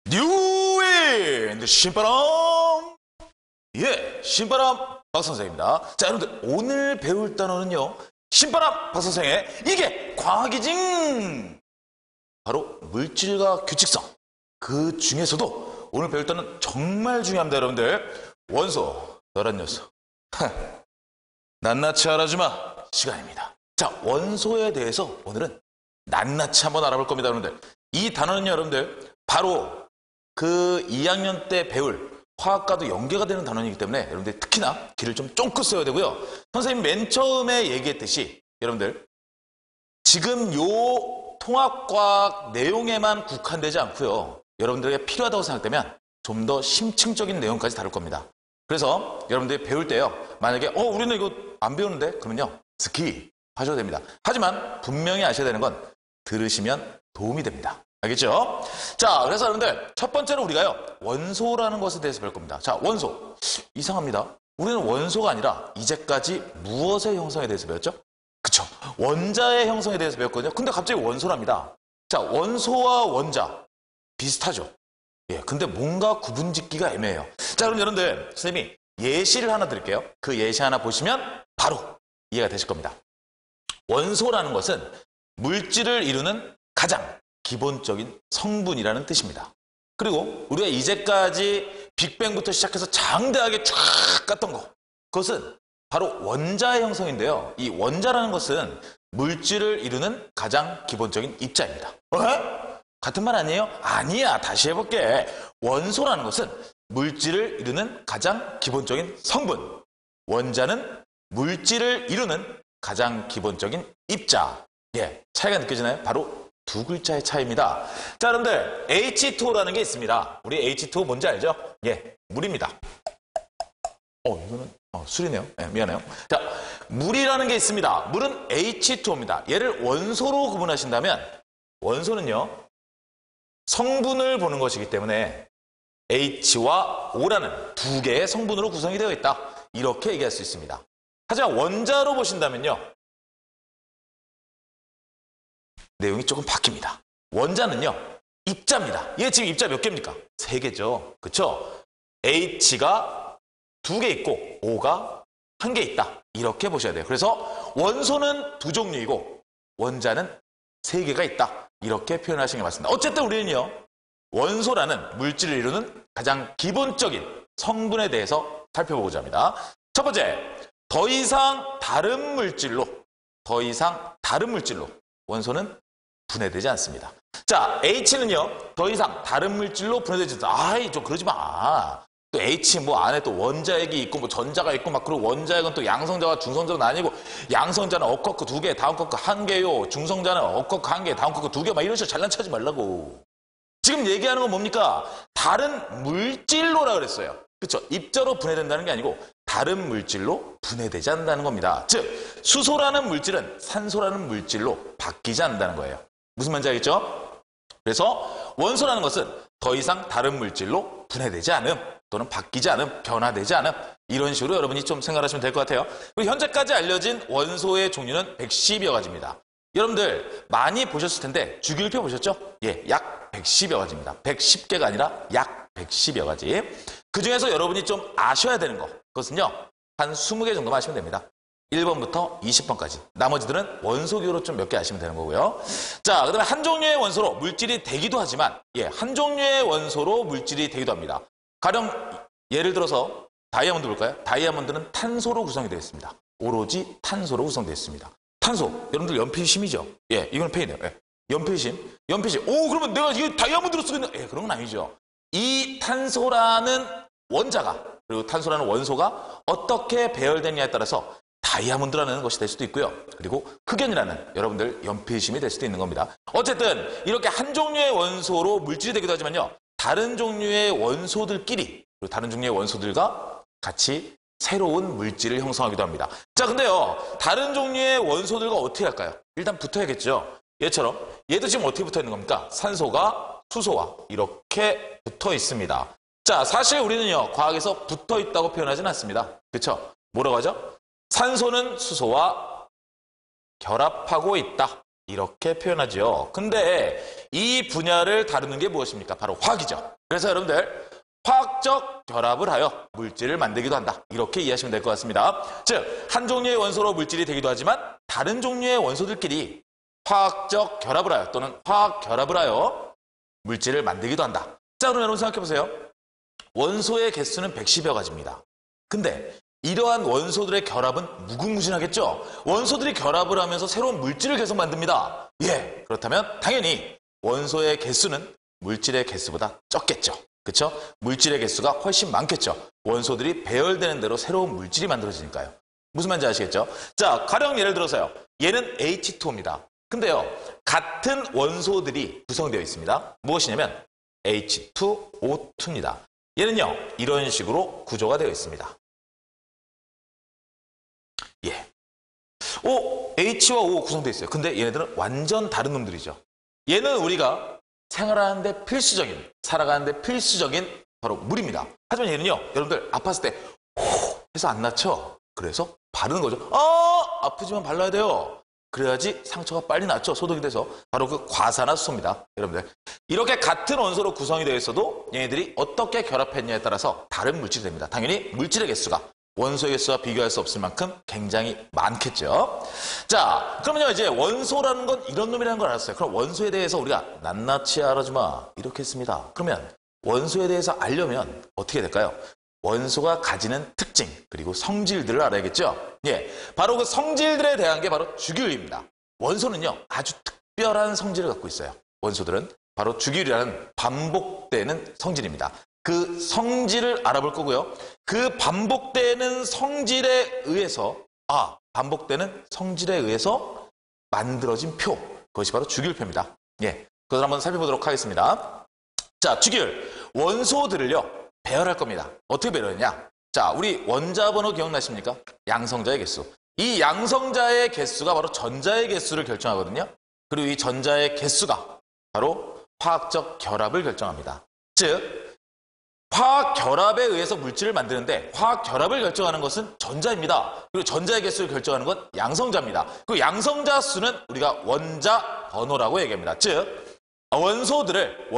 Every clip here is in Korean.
뉴인 신바람. 예, 신바람 박선생입니다. 자, 여러분들 오늘 배울 단어는요, 신바람 박선생의 이게 과학이징, 바로 물질과 규칙성. 그 중에서도 오늘 배울 단어는 정말 중요합니다. 여러분들, 원소 너란 녀석 낱낱이 알아주마 시간입니다. 자, 원소에 대해서 오늘은 낱낱이 한번 알아볼 겁니다. 여러분들, 이 단어는요, 여러분들, 바로 그 2학년 때 배울 화학과도 연계가 되는 단어이기 때문에 여러분들 특히나 귀를 좀 쫑긋 써야 되고요. 선생님 맨 처음에 얘기했듯이 여러분들 지금 요 통합과학 내용에만 국한되지 않고요, 여러분들에게 필요하다고 생각되면 좀 더 심층적인 내용까지 다룰 겁니다. 그래서 여러분들이 배울 때요, 만약에 우리는 이거 안 배우는데 그러면요, 스킵 하셔도 됩니다. 하지만 분명히 아셔야 되는 건 들으시면 도움이 됩니다. 알겠죠? 자, 그래서 여러분들 첫 번째로 우리가요, 원소라는 것에 대해서 배울 겁니다. 자, 원소. 이상합니다. 우리는 원소가 아니라 이제까지 무엇의 형성에 대해서 배웠죠? 그쵸? 원자의 형성에 대해서 배웠거든요. 근데 갑자기 원소랍니다. 자, 원소와 원자 비슷하죠? 예, 근데 뭔가 구분 짓기가 애매해요. 자, 그럼 여러분들 선생님이 예시를 하나 드릴게요. 그 예시 하나 보시면 바로 이해가 되실 겁니다. 원소라는 것은 물질을 이루는 가장 기본적인 성분이라는 뜻입니다. 그리고 우리가 이제까지 빅뱅부터 시작해서 장대하게 쫙 갔던 거, 그것은 바로 원자의 형성인데요. 이 원자라는 것은 물질을 이루는 가장 기본적인 입자입니다. 같은 말 아니에요? 아니야. 다시 해볼게. 원소라는 것은 물질을 이루는 가장 기본적인 성분, 원자는 물질을 이루는 가장 기본적인 입자. 예, 차이가 느껴지나요? 바로 두 글자의 차이입니다. 자, 여러분들 H2O라는 게 있습니다. 우리 H2O 뭔지 알죠? 예, 물입니다. 이거는 술이네요. 예, 미안해요. 자, 물이라는 게 있습니다. 물은 H2O입니다. 얘를 원소로 구분하신다면, 원소는요, 성분을 보는 것이기 때문에 H와 O라는 두 개의 성분으로 구성이 되어 있다, 이렇게 얘기할 수 있습니다. 하지만 원자로 보신다면요, 내용이 조금 바뀝니다. 원자는요, 입자입니다. 얘 지금 입자 몇 개입니까? 3개죠. 그쵸? H가 2개 있고 O가 1개 있다, 이렇게 보셔야 돼요. 그래서 원소는 2종류이고 원자는 3개가 있다, 이렇게 표현하시는 게 맞습니다. 어쨌든 우리는요, 원소라는 물질을 이루는 가장 기본적인 성분에 대해서 살펴보고자 합니다. 첫 번째, 더 이상 다른 물질로 원소는 분해되지 않습니다. 자, H는요, 더 이상 다른 물질로 분해되지 않습니다. 좀 그러지 마. 또 H 안에 또 원자핵이 있고 전자가 있고 그리고 원자핵은 또 양성자와 중성자가 나뉘고, 양성자는 업커크 2개, 다운커크 1개요. 중성자는 업커크 1개, 다운커크 2개, 이런 식으로 잘난 체하지 말라고. 지금 얘기하는 건 뭡니까? 다른 물질로라 그랬어요. 그렇죠? 입자로 분해된다는 게 아니고 다른 물질로 분해되지 않는다는 겁니다. 즉, 수소라는 물질은 산소라는 물질로 바뀌지 않는다는 거예요. 무슨 말인지 알겠죠? 그래서 원소라는 것은 더 이상 다른 물질로 분해되지 않음, 또는 바뀌지 않음, 변화되지 않음, 이런 식으로 여러분이 좀 생각하시면 될 것 같아요. 그리고 현재까지 알려진 원소의 종류는 110여 가지입니다. 여러분들 많이 보셨을 텐데 주기율표 보셨죠? 예, 약 110여 가지입니다. 110개가 아니라 약 110여 가지. 그 중에서 여러분이 좀 아셔야 되는 거, 그것은요, 한 20개 정도만 아시면 됩니다. 1번부터 20번까지. 나머지들은 원소기호로 좀 몇 개 아시면 되는 거고요. 자, 그 다음에 한 종류의 원소로 물질이 되기도 하지만, 한 종류의 원소로 물질이 되기도 합니다. 가령 예를 들어서 다이아몬드 볼까요? 다이아몬드는 탄소로 구성이 되어 있습니다. 오로지 탄소로 구성되어 있습니다. 탄소, 여러분들 연필심이죠? 예, 이건 펜이네요. 예. 연필심. 그러면 내가 이거 다이아몬드로 쓰고 있는, 그런 건 아니죠. 이 탄소라는 원자가, 그리고 탄소라는 원소가 어떻게 배열되느냐에 따라서 다이아몬드라는 것이 될 수도 있고요. 그리고 흑연이라는 여러분들 연필심이 될 수도 있는 겁니다. 어쨌든 이렇게 한 종류의 원소로 물질이 되기도 하지만요, 다른 종류의 원소들끼리, 그리고 다른 종류의 원소들과 같이 새로운 물질을 형성하기도 합니다. 자, 근데요, 다른 종류의 원소들과 어떻게 할까요? 일단 붙어야겠죠. 얘처럼 얘도 지금 어떻게 붙어 있는 겁니까? 산소가 수소와 이렇게 붙어 있습니다. 자, 사실 우리는요, 과학에서 붙어 있다고 표현하지는 않습니다. 그렇죠? 뭐라고 하죠? 산소는 수소와 결합하고 있다, 이렇게 표현하죠. 근데 이 분야를 다루는 게 무엇입니까? 바로 화학이죠. 그래서 여러분들 화학적 결합을 하여 물질을 만들기도 한다. 이렇게 이해하시면 될 것 같습니다. 즉, 한 종류의 원소로 물질이 되기도 하지만 다른 종류의 원소들끼리 화학적 결합을 하여 또는 화학 결합을 하여 물질을 만들기도 한다. 자, 그럼 여러분 생각해 보세요. 원소의 개수는 110여 가지입니다. 근데 이러한 원소들의 결합은 무궁무진하겠죠? 원소들이 결합을 하면서 새로운 물질을 계속 만듭니다. 예, 그렇다면 당연히 원소의 개수는 물질의 개수보다 적겠죠. 그렇죠? 물질의 개수가 훨씬 많겠죠. 원소들이 배열되는 대로 새로운 물질이 만들어지니까요. 무슨 말인지 아시겠죠? 자, 가령 예를 들어서요. 얘는 H2O입니다. 근데요, 같은 원소들이 구성되어 있습니다. 무엇이냐면 H2O2입니다. 얘는요, 이런 식으로 구조가 되어 있습니다. 예. H와 O 구성되어 있어요. 근데 얘네들은 완전 다른 놈들이죠. 얘는 우리가 생활하는데 필수적인, 살아가는데 필수적인 바로 물입니다. 하지만 얘는요, 여러분들 아팠을 때 해서 안 낫죠? 그래서 바르는 거죠. 아프지만 발라야 돼요. 그래야지 상처가 빨리 낫죠. 소독이 돼서. 바로 그 과산화수소입니다. 여러분들. 이렇게 같은 원소로 구성이 되어 있어도 얘네들이 어떻게 결합했냐에 따라서 다른 물질이 됩니다. 당연히 물질의 개수가 원소의 개수와 비교할 수 없을 만큼 굉장히 많겠죠. 자, 그러면요, 이제 원소라는 건 이런 놈이라는 걸 알았어요. 그럼 원소에 대해서 우리가 낱낱이 알아주마. 이렇게 했습니다. 그러면 원소에 대해서 알려면 어떻게 될까요? 원소가 가지는 특징, 그리고 성질들을 알아야겠죠? 예. 바로 그 성질들에 대한 게 바로 주기율입니다. 원소는요, 아주 특별한 성질을 갖고 있어요. 원소들은 바로 주기율이라는 반복되는 성질입니다. 그 성질을 알아볼 거고요. 그 반복되는 성질에 의해서, 반복되는 성질에 의해서 만들어진 표. 그것이 바로 주기율표입니다. 예. 그것을 한번 살펴보도록 하겠습니다. 자, 주기율. 원소들을요, 배열할 겁니다. 어떻게 배열했냐? 자, 우리 원자 번호 기억나십니까? 양성자의 개수. 이 양성자의 개수가 바로 전자의 개수를 결정하거든요. 그리고 이 전자의 개수가 바로 화학적 결합을 결정합니다. 즉, 화학 결합에 의해서 물질을 만드는데 화학 결합을 결정하는 것은 전자입니다. 그리고 전자의 개수를 결정하는 건 양성자입니다. 그 양성자 수는 우리가 원자 번호라고 얘기합니다. 즉, 원소들을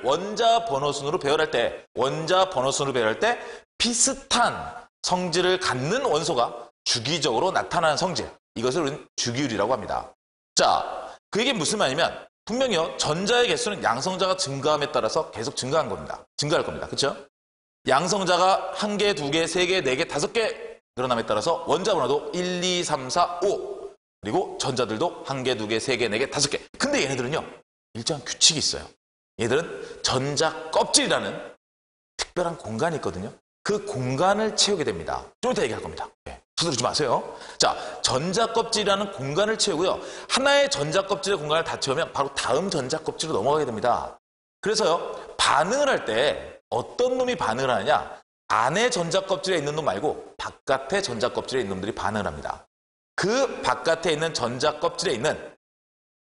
원자 번호순으로 배열할 때, 비슷한 성질을 갖는 원소가 주기적으로 나타나는 성질, 이것을 우리는 주기율이라고 합니다. 자, 그 얘기는 무슨 말이냐면 분명히요, 전자의 개수는 양성자가 증가함에 따라서 계속 증가할 겁니다. 그렇죠? 양성자가 1개, 2개, 3개, 4개, 5개 늘어남에 따라서 원자 번호도 1, 2, 3, 4, 5, 그리고 전자들도 1개, 2개, 3개, 4개, 5개. 근데 얘네들은요, 일정한 규칙이 있어요. 얘들은 전자 껍질이라는 특별한 공간이 있거든요. 그 공간을 채우게 됩니다. 좀 이따 얘기할 겁니다. 서두르지 마세요. 자, 전자 껍질이라는 공간을 채우고요. 하나의 전자 껍질의 공간을 다 채우면 바로 다음 전자 껍질로 넘어가게 됩니다. 그래서요, 반응을 할 때 어떤 놈이 반응을 하느냐? 안에 전자 껍질에 있는 놈 말고 바깥에 전자 껍질에 있는 놈들이 반응을 합니다. 그 바깥에 있는 전자 껍질에 있는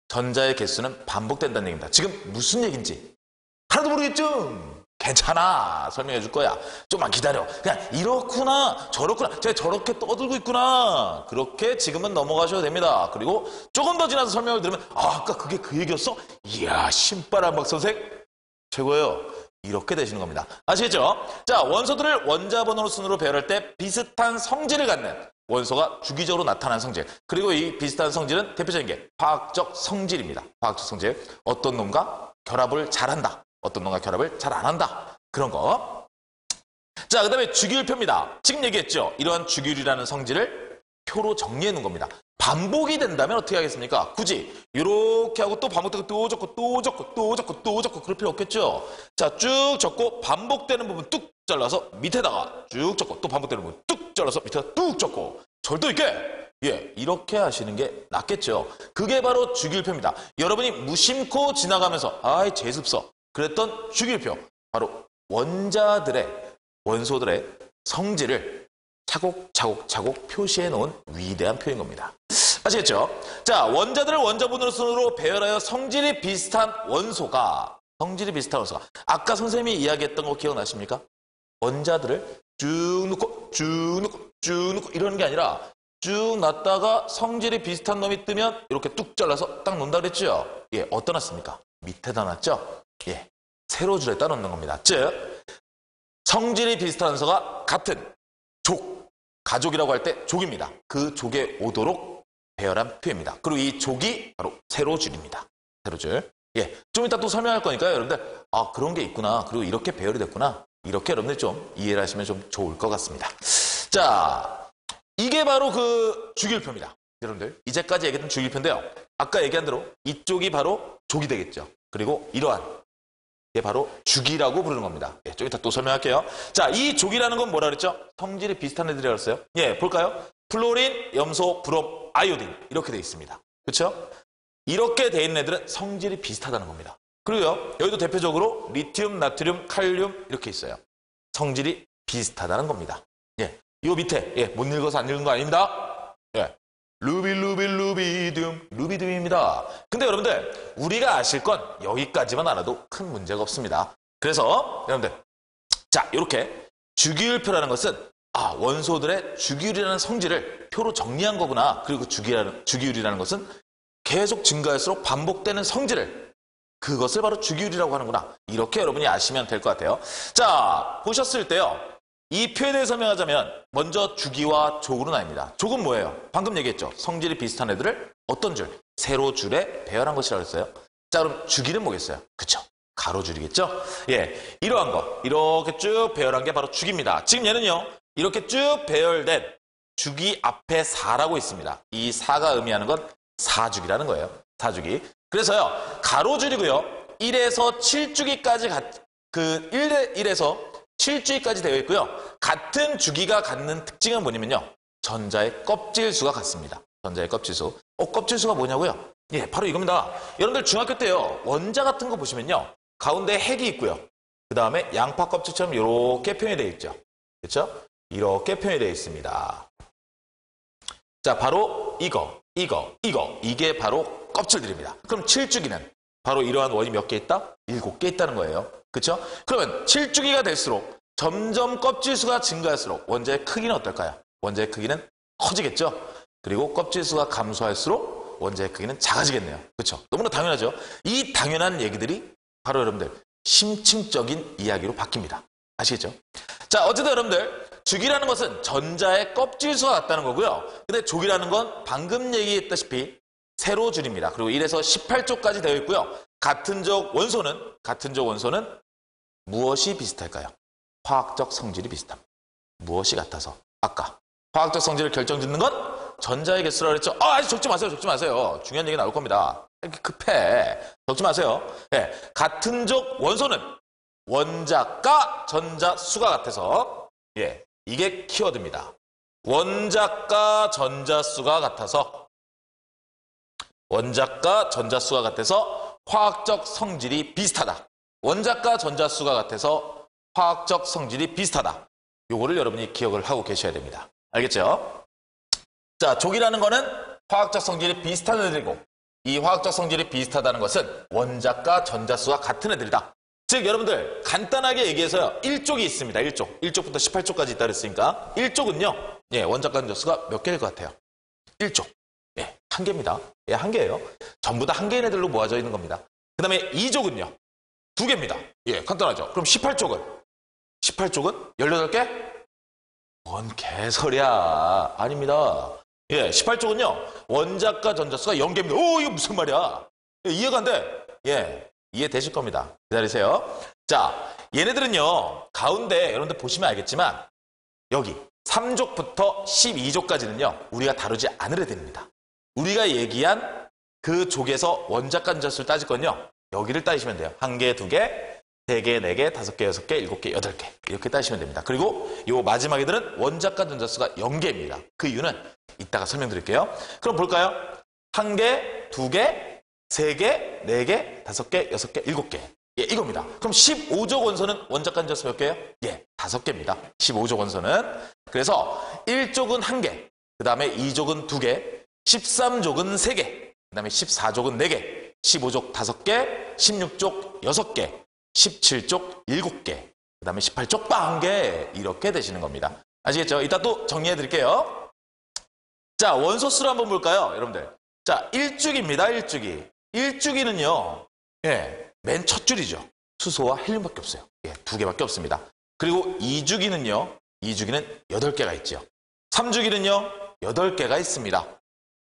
전자의 개수는 반복된다는 얘기입니다. 지금 무슨 얘기인지 하나도 모르겠죠? 괜찮아. 설명해 줄 거야. 좀만 기다려. 그냥 이렇구나 저렇구나 제가 저렇게 떠들고 있구나. 그렇게 지금은 넘어가셔도 됩니다. 그리고 조금 더 지나서 설명을 들으면 아까 그게 그 얘기였어? 이야, 신바람박 선생 최고예요. 이렇게 되시는 겁니다. 아시겠죠? 자, 원소들을 원자 번호 순으로 배열할 때 비슷한 성질을 갖는 원소가 주기적으로 나타나는 성질. 그리고 이 비슷한 성질은 대표적인 게 화학적 성질입니다. 화학적 성질. 어떤 놈과 결합을 잘한다. 어떤 놈과 결합을 잘 안 한다. 그런 거. 자, 그 다음에 주기율표입니다. 지금 얘기했죠. 이러한 주기율이라는 성질을 표로 정리해 놓은 겁니다. 반복이 된다면 어떻게 하겠습니까? 굳이 이렇게 하고 또 반복되고 또 적고 또 적고 또 적고 또 적고 그럴 필요 없겠죠. 자, 쭉 적고 반복되는 부분 뚝 잘라서 밑에다가 쭉 적고 또 반복되는 부분 뚝 잘라서 밑에다 뚝 적고 절도 있게 이렇게 하시는 게 낫겠죠. 그게 바로 주기율표입니다. 여러분이 무심코 지나가면서 아이 재수없어 그랬던 주기율표, 바로 원소들의 성질을 차곡차곡 표시해 놓은 위대한 표인 겁니다. 아시겠죠? 자, 원자들을 원자 번호 순으로 배열하여 성질이 비슷한 원소가 아까 선생님이 이야기했던 거 기억나십니까? 원자들을 쭉 넣고 이러는 게 아니라 쭉 놨다가 성질이 비슷한 놈이 뜨면 이렇게 뚝 잘라서 딱 놓는다 그랬죠? 어디다 놨습니까? 밑에다 놨죠? 세로줄에 따놓는 겁니다. 즉 성질이 비슷한 원소가 같은 족, 가족이라고 할 때 족입니다. 그 족에 오도록 배열한 표입니다. 그리고 이 족이 바로 세로줄입니다. 세로줄. 예, 좀 이따 또 설명할 거니까요. 여러분들 그런 게 있구나. 그리고 이렇게 배열이 됐구나. 이렇게 여러분들 좀 이해를 하시면 좀 좋을 것 같습니다. 자, 이게 바로 그 주기율표입니다. 여러분들 이제까지 얘기했던 주기율표인데요. 아까 얘기한 대로 이쪽이 바로 족이 되겠죠. 그리고 이러한 이게 바로 주기라고 부르는 겁니다. 예, 좀 이따 또 설명할게요. 자, 이 족이라는 건 뭐라 그랬죠? 성질이 비슷한 애들이라고 했어요. 예, 볼까요? 플로린, 염소, 브롬, 아이오딘 이렇게 돼 있습니다. 그렇죠? 이렇게 돼 있는 애들은 성질이 비슷하다는 겁니다. 그리고요, 여기도 대표적으로 리튬, 나트륨, 칼륨 이렇게 있어요. 성질이 비슷하다는 겁니다. 예, 이 밑에 못 읽어서 안 읽은 거 아닙니다. 예, 루비디움입니다. 근데 여러분들 우리가 아실 건 여기까지만 알아도 큰 문제가 없습니다. 그래서 여러분들 자, 이렇게 주기율표라는 것은 원소들의 주기율이라는 성질을 표로 정리한 거구나. 그리고 주기율이라는 것은 계속 증가할수록 반복되는 성질을 그것을 바로 주기율이라고 하는구나. 이렇게 여러분이 아시면 될 것 같아요. 자, 보셨을 때요. 이 표에 대해 설명하자면 먼저 주기와 족으로 나뉩니다. 족은 뭐예요? 방금 얘기했죠. 성질이 비슷한 애들을 어떤 줄? 세로줄에 배열한 것이라고 했어요. 자, 그럼 주기는 뭐겠어요? 그쵸? 가로줄이겠죠? 예, 이러한 거 이렇게 쭉 배열한 게 바로 주기입니다. 지금 얘는요. 이렇게 쭉 배열된 주기 앞에 4라고 있습니다. 이 4가 의미하는 건 사주기라는 거예요. 사주기. 그래서요. 가로줄이고요. 1에서 7주기까지 1에서 7주기까지 되어 있고요. 같은 주기가 갖는 특징은 뭐냐면요. 전자의 껍질수가 같습니다. 전자의 껍질수. 껍질수가 뭐냐고요? 예, 바로 이겁니다. 여러분들 중학교 때요. 원자 같은 거 보시면요. 가운데 핵이 있고요. 그 다음에 양파 껍질처럼 이렇게 표현이 되어 있죠. 그렇죠? 이렇게 표현이 되어 있습니다. 자, 바로 이게 바로 껍질들입니다. 그럼 7주기는 바로 이러한 원이 몇 개 있다? 7개 있다는 거예요. 그렇죠? 그러면 7주기가 될수록 점점 껍질수가 증가할수록 원자의 크기는 어떨까요? 원자의 크기는 커지겠죠? 그리고 껍질수가 감소할수록 원자의 크기는 작아지겠네요. 그렇죠? 너무나 당연하죠? 이 당연한 얘기들이 바로 여러분들 심층적인 이야기로 바뀝니다. 아시겠죠? 자, 어쨌든 여러분들 주기라는 것은 전자의 껍질수가 같다는 거고요. 근데 족이라는 건 방금 얘기했다시피 세로줄입니다. 그리고 1에서 18쪽까지 되어 있고요. 같은 족 원소는 무엇이 비슷할까요? 화학적 성질이 비슷합니다. 무엇이 같아서? 아까 화학적 성질을 결정짓는 건 전자의 개수라고 그랬죠? 아직 적지 마세요. 중요한 얘기 나올 겁니다. 이렇게 급해. 적지 마세요. 네, 같은 족 원소는 원자가 전자 수가 같아서 이게 키워드입니다. 원자가 전자 수가 같아서 화학적 성질이 비슷하다. 원자가 전자 수가 같아서 화학적 성질이 비슷하다. 요거를 여러분이 기억을 하고 계셔야 됩니다. 알겠죠? 자, 족이라는 거는 화학적 성질이 비슷한 애들이고 이 화학적 성질이 비슷하다는 것은 원자가 전자 수가 같은 애들이다. 즉 여러분들 간단하게 얘기해서요. 1족이 있습니다. 1족부터 18족까지 있다 그랬으니까 1족은요. 원자가 전자 수가 몇 개일 것 같아요? 1족. 한 개입니다. 한 개예요. 전부 다 한 개인 애들로 모아져 있는 겁니다. 그 다음에 2족은요. 2개입니다. 간단하죠. 그럼 18족은 18개? 뭔 개소리야. 아닙니다. 18족은요. 원자가 전자수가 0개입니다. 이거 무슨 말이야. 이해가 안 돼. 이해되실 겁니다. 기다리세요. 자, 얘네들은요. 가운데 여러분들 보시면 알겠지만 여기 3족부터 12족까지는요. 우리가 다루지 않을 애들입니다. 우리가 얘기한 그 족에서 원자가 전자수를 따질 건요. 여기를 따지시면 돼요. 1개, 2개, 3개, 4개, 5개, 6개, 7개, 8개 이렇게 따시면 됩니다. 그리고 요 마지막 애들은 원자가 전자수가 0개입니다. 그 이유는 이따가 설명드릴게요. 그럼 볼까요? 1개, 2개, 3개, 4개, 5개, 6개, 7개 이겁니다. 그럼 15족 원소는 원자가 전자수 몇 개예요? 5개입니다. 15족 원소는. 그래서 1족은 1개, 그 다음에 2족은 2개, 13족은 3개, 그 다음에 14족은 4개, 15족 5개, 16족 6개, 17족 7개, 그 다음에 18족 1개 이렇게 되시는 겁니다. 아시겠죠? 이따 또 정리해 드릴게요. 자, 원소수를 한번 볼까요? 여러분들. 자, 1주기입니다. 1주기. 1주기는요. 맨 첫 줄이죠. 수소와 헬륨밖에 없어요. 예, 두 개밖에 없습니다. 그리고 2주기는요. 2주기는 8개가 있죠. 3주기는요. 8개가 있습니다.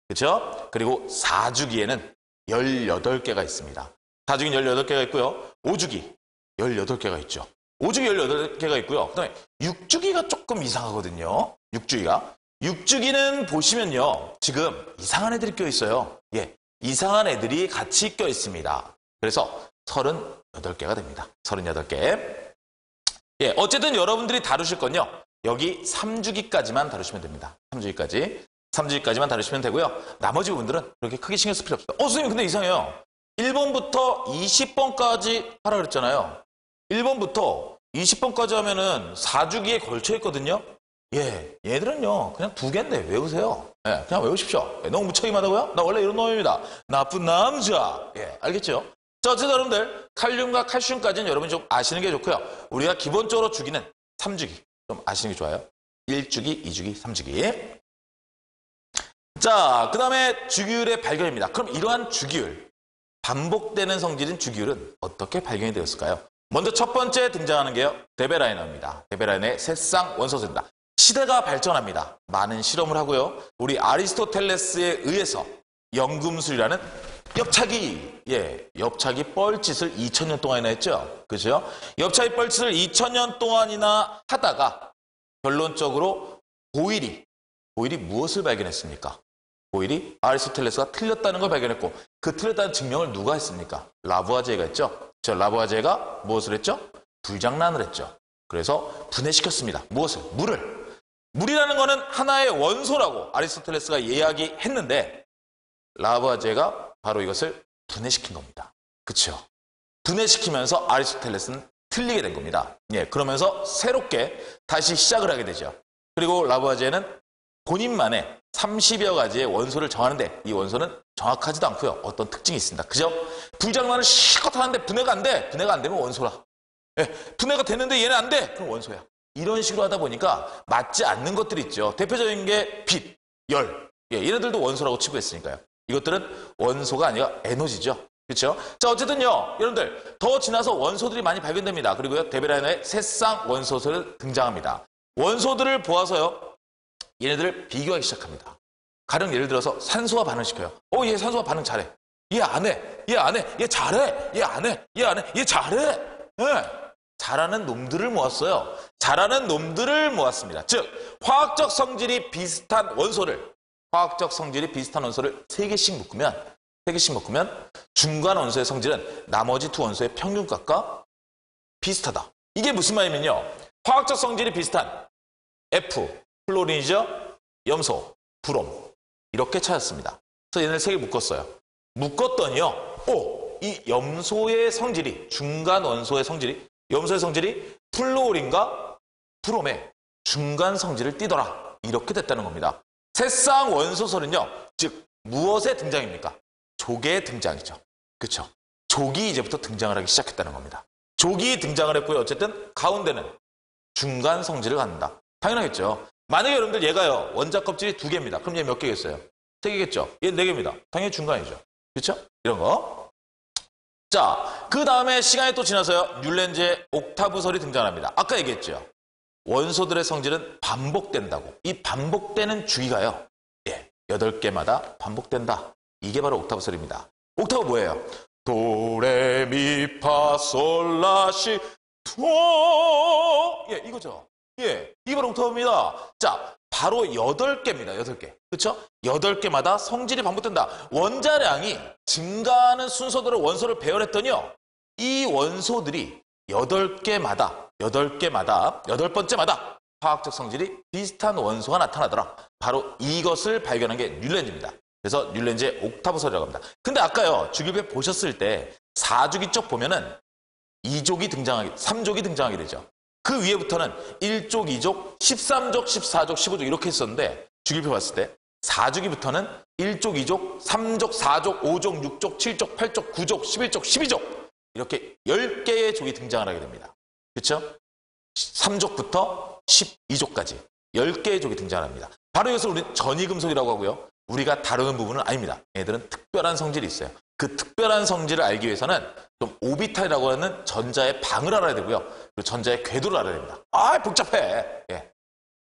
그렇죠? 그리고 4주기에는 18개가 있습니다. 4주기는 18개가 있고요. 5주기 18개가 있죠. 5주기 18개가 있고요. 그 다음에 6주기가 조금 이상하거든요. 6주기는 보시면요. 지금 이상한 애들이 껴 있어요. 예, 이상한 애들이 같이 껴 있습니다. 그래서 38개가 됩니다. 38개. 예, 어쨌든 여러분들이 다루실 건요. 여기 3주기까지만 다루시면 됩니다. 3주기까지만 다루시면 되고요. 나머지 부분들은 그렇게 크게 신경 쓸 필요 없어요. 선생님 근데 이상해요. 1번부터 20번까지 하라 그랬잖아요. 1번부터 20번까지 하면은 4주기에 걸쳐 있거든요. 예, 얘들은요. 그냥 2개인데 외우세요. 예, 그냥 외우십시오. 예, 너무 무책임하다고요? 나 원래 이런 놈입니다. 나쁜 남자. 예, 알겠죠? 자, 어쨌든 여러분들 칼륨과 칼슘까지는 여러분이 좀 아시는 게 좋고요. 우리가 기본적으로 주기는 3주기. 좀 아시는 게 좋아요. 1주기, 2주기, 3주기. 자, 그 다음에 주기율의 발견입니다. 그럼 이러한 주기율, 반복되는 성질인 주기율은 어떻게 발견이 되었을까요? 먼저 첫 번째 등장하는 게요. 데베라이너입니다. 데베라이너의 새쌍 원소들입니다. 시대가 발전합니다. 많은 실험을 하고요. 우리 아리스토텔레스에 의해서 연금술이라는 엽차기 뻘짓을 2000년 동안이나 했죠. 그죠? 엽차기 뻘짓을 2000년 동안이나 하다가 결론적으로 보일이 무엇을 발견했습니까? 보일이 아리스토텔레스가 틀렸다는 걸 발견했고 그 틀렸다는 증명을 누가 했습니까? 라부아제가 했죠. 라부아제가 무엇을 했죠? 불장난을 했죠. 그래서 분해시켰습니다. 무엇을? 물이라는 거는 하나의 원소라고 아리스토텔레스가 이야기했는데 라부아제가 바로 이것을 분해시킨 겁니다. 그렇죠? 분해시키면서 아리스토텔레스는 틀리게 된 겁니다. 예, 그러면서 새롭게 다시 시작을 하게 되죠. 그리고 라부아제는 본인만의 30여 가지의 원소를 정하는데 이 원소는 정확하지도 않고요. 어떤 특징이 있습니다. 그죠? 불장난을 실컷 하는데 분해가 안 돼. 분해가 안 되면 원소라. 예, 분해가 되는데 얘는 안 돼. 그럼 원소야. 이런 식으로 하다 보니까 맞지 않는 것들이 있죠. 대표적인 게 빛, 열. 예, 얘네들도 원소라고 치부했으니까요. 이것들은 원소가 아니라 에너지죠. 그렇죠? 자, 어쨌든요. 여러분들 더 지나서 원소들이 많이 발견됩니다. 그리고요. 데베라이너의 새쌍 원소들이 등장합니다. 원소들을 보아서요. 얘네들을 비교하기 시작합니다. 가령 예를 들어서 산소와 반응시켜요. 얘 산소와 반응 잘해. 얘 안 해. 얘 안 해. 얘 잘해. 얘 안 해. 얘 안 해. 얘 잘해. 예. 잘하는 놈들을 모았어요. 잘하는 놈들을 모았습니다. 즉 화학적 성질이 비슷한 원소를 3개씩 묶으면 중간 원소의 성질은 나머지 두 원소의 평균값과 비슷하다. 이게 무슨 말이면요. 화학적 성질이 비슷한 F, 플로린이죠. 염소, 브롬 이렇게 찾았습니다. 그래서 얘네를 3개 묶었어요. 묶었더니요. 이 염소의 성질이 중간 원소의 성질이 염소의 성질이 플로린과 브롬의 중간 성질을 띠더라. 이렇게 됐다는 겁니다. 새쌍 원소설은요. 즉 무엇의 등장입니까? 조개의 등장이죠. 그렇죠? 조기 이제부터 등장을 하기 시작했다는 겁니다. 조기 등장을 했고요. 어쨌든 가운데는 중간 성질을 갖는다. 당연하겠죠. 만약에 여러분들 얘가요. 원자 껍질이 2개입니다. 그럼 얘 몇 개겠어요? 3개겠죠. 얘 4개입니다. 당연히 중간이죠. 그렇죠? 이런 거. 자, 그 다음에 시간이 또 지나서요. 뮬렌즈의 옥타브설이 등장합니다. 아까 얘기했죠. 원소들의 성질은 반복된다고. 이 반복되는 주기가요. 8개마다 반복된다. 이게 바로 옥타브설입니다. 옥타브 뭐예요? 도레미파솔라시 토. 이거죠. 이게 바로 옥타브입니다. 자, 바로 8개입니다. 8개. 그렇죠? 8개마다 성질이 반복된다. 원자량이 증가하는 순서대로 원소를 배열했더니요. 이 원소들이 8개마다 8번째마다 화학적 성질이 비슷한 원소가 나타나더라. 바로 이것을 발견한 게 뮬렌즈입니다. 그래서 뮬렌즈의 옥타브설이라고 합니다. 근데 아까요. 주기율 보셨을 때 4주기 쪽 보면은 3족이 등장하게 되죠. 그 위에부터는 1족, 2족, 13족, 14족, 15족 이렇게 했었는데 주기표 봤을 때 4주기부터는 1족, 2족, 3족, 4족, 5족, 6족, 7족, 8족, 9족, 11족, 12족 이렇게 10개의 족이 등장을 하게 됩니다. 그렇죠? 3족부터 12족까지 10개의 족이 등장합니다. 바로 이것을 우리는 전이금속이라고 하고요. 우리가 다루는 부분은 아닙니다. 얘들은 특별한 성질이 있어요. 그 특별한 성질을 알기 위해서는 좀 오비탈이라고 하는 전자의 방을 알아야 되고요. 그리고 전자의 궤도를 알아야 됩니다. 복잡해. 예.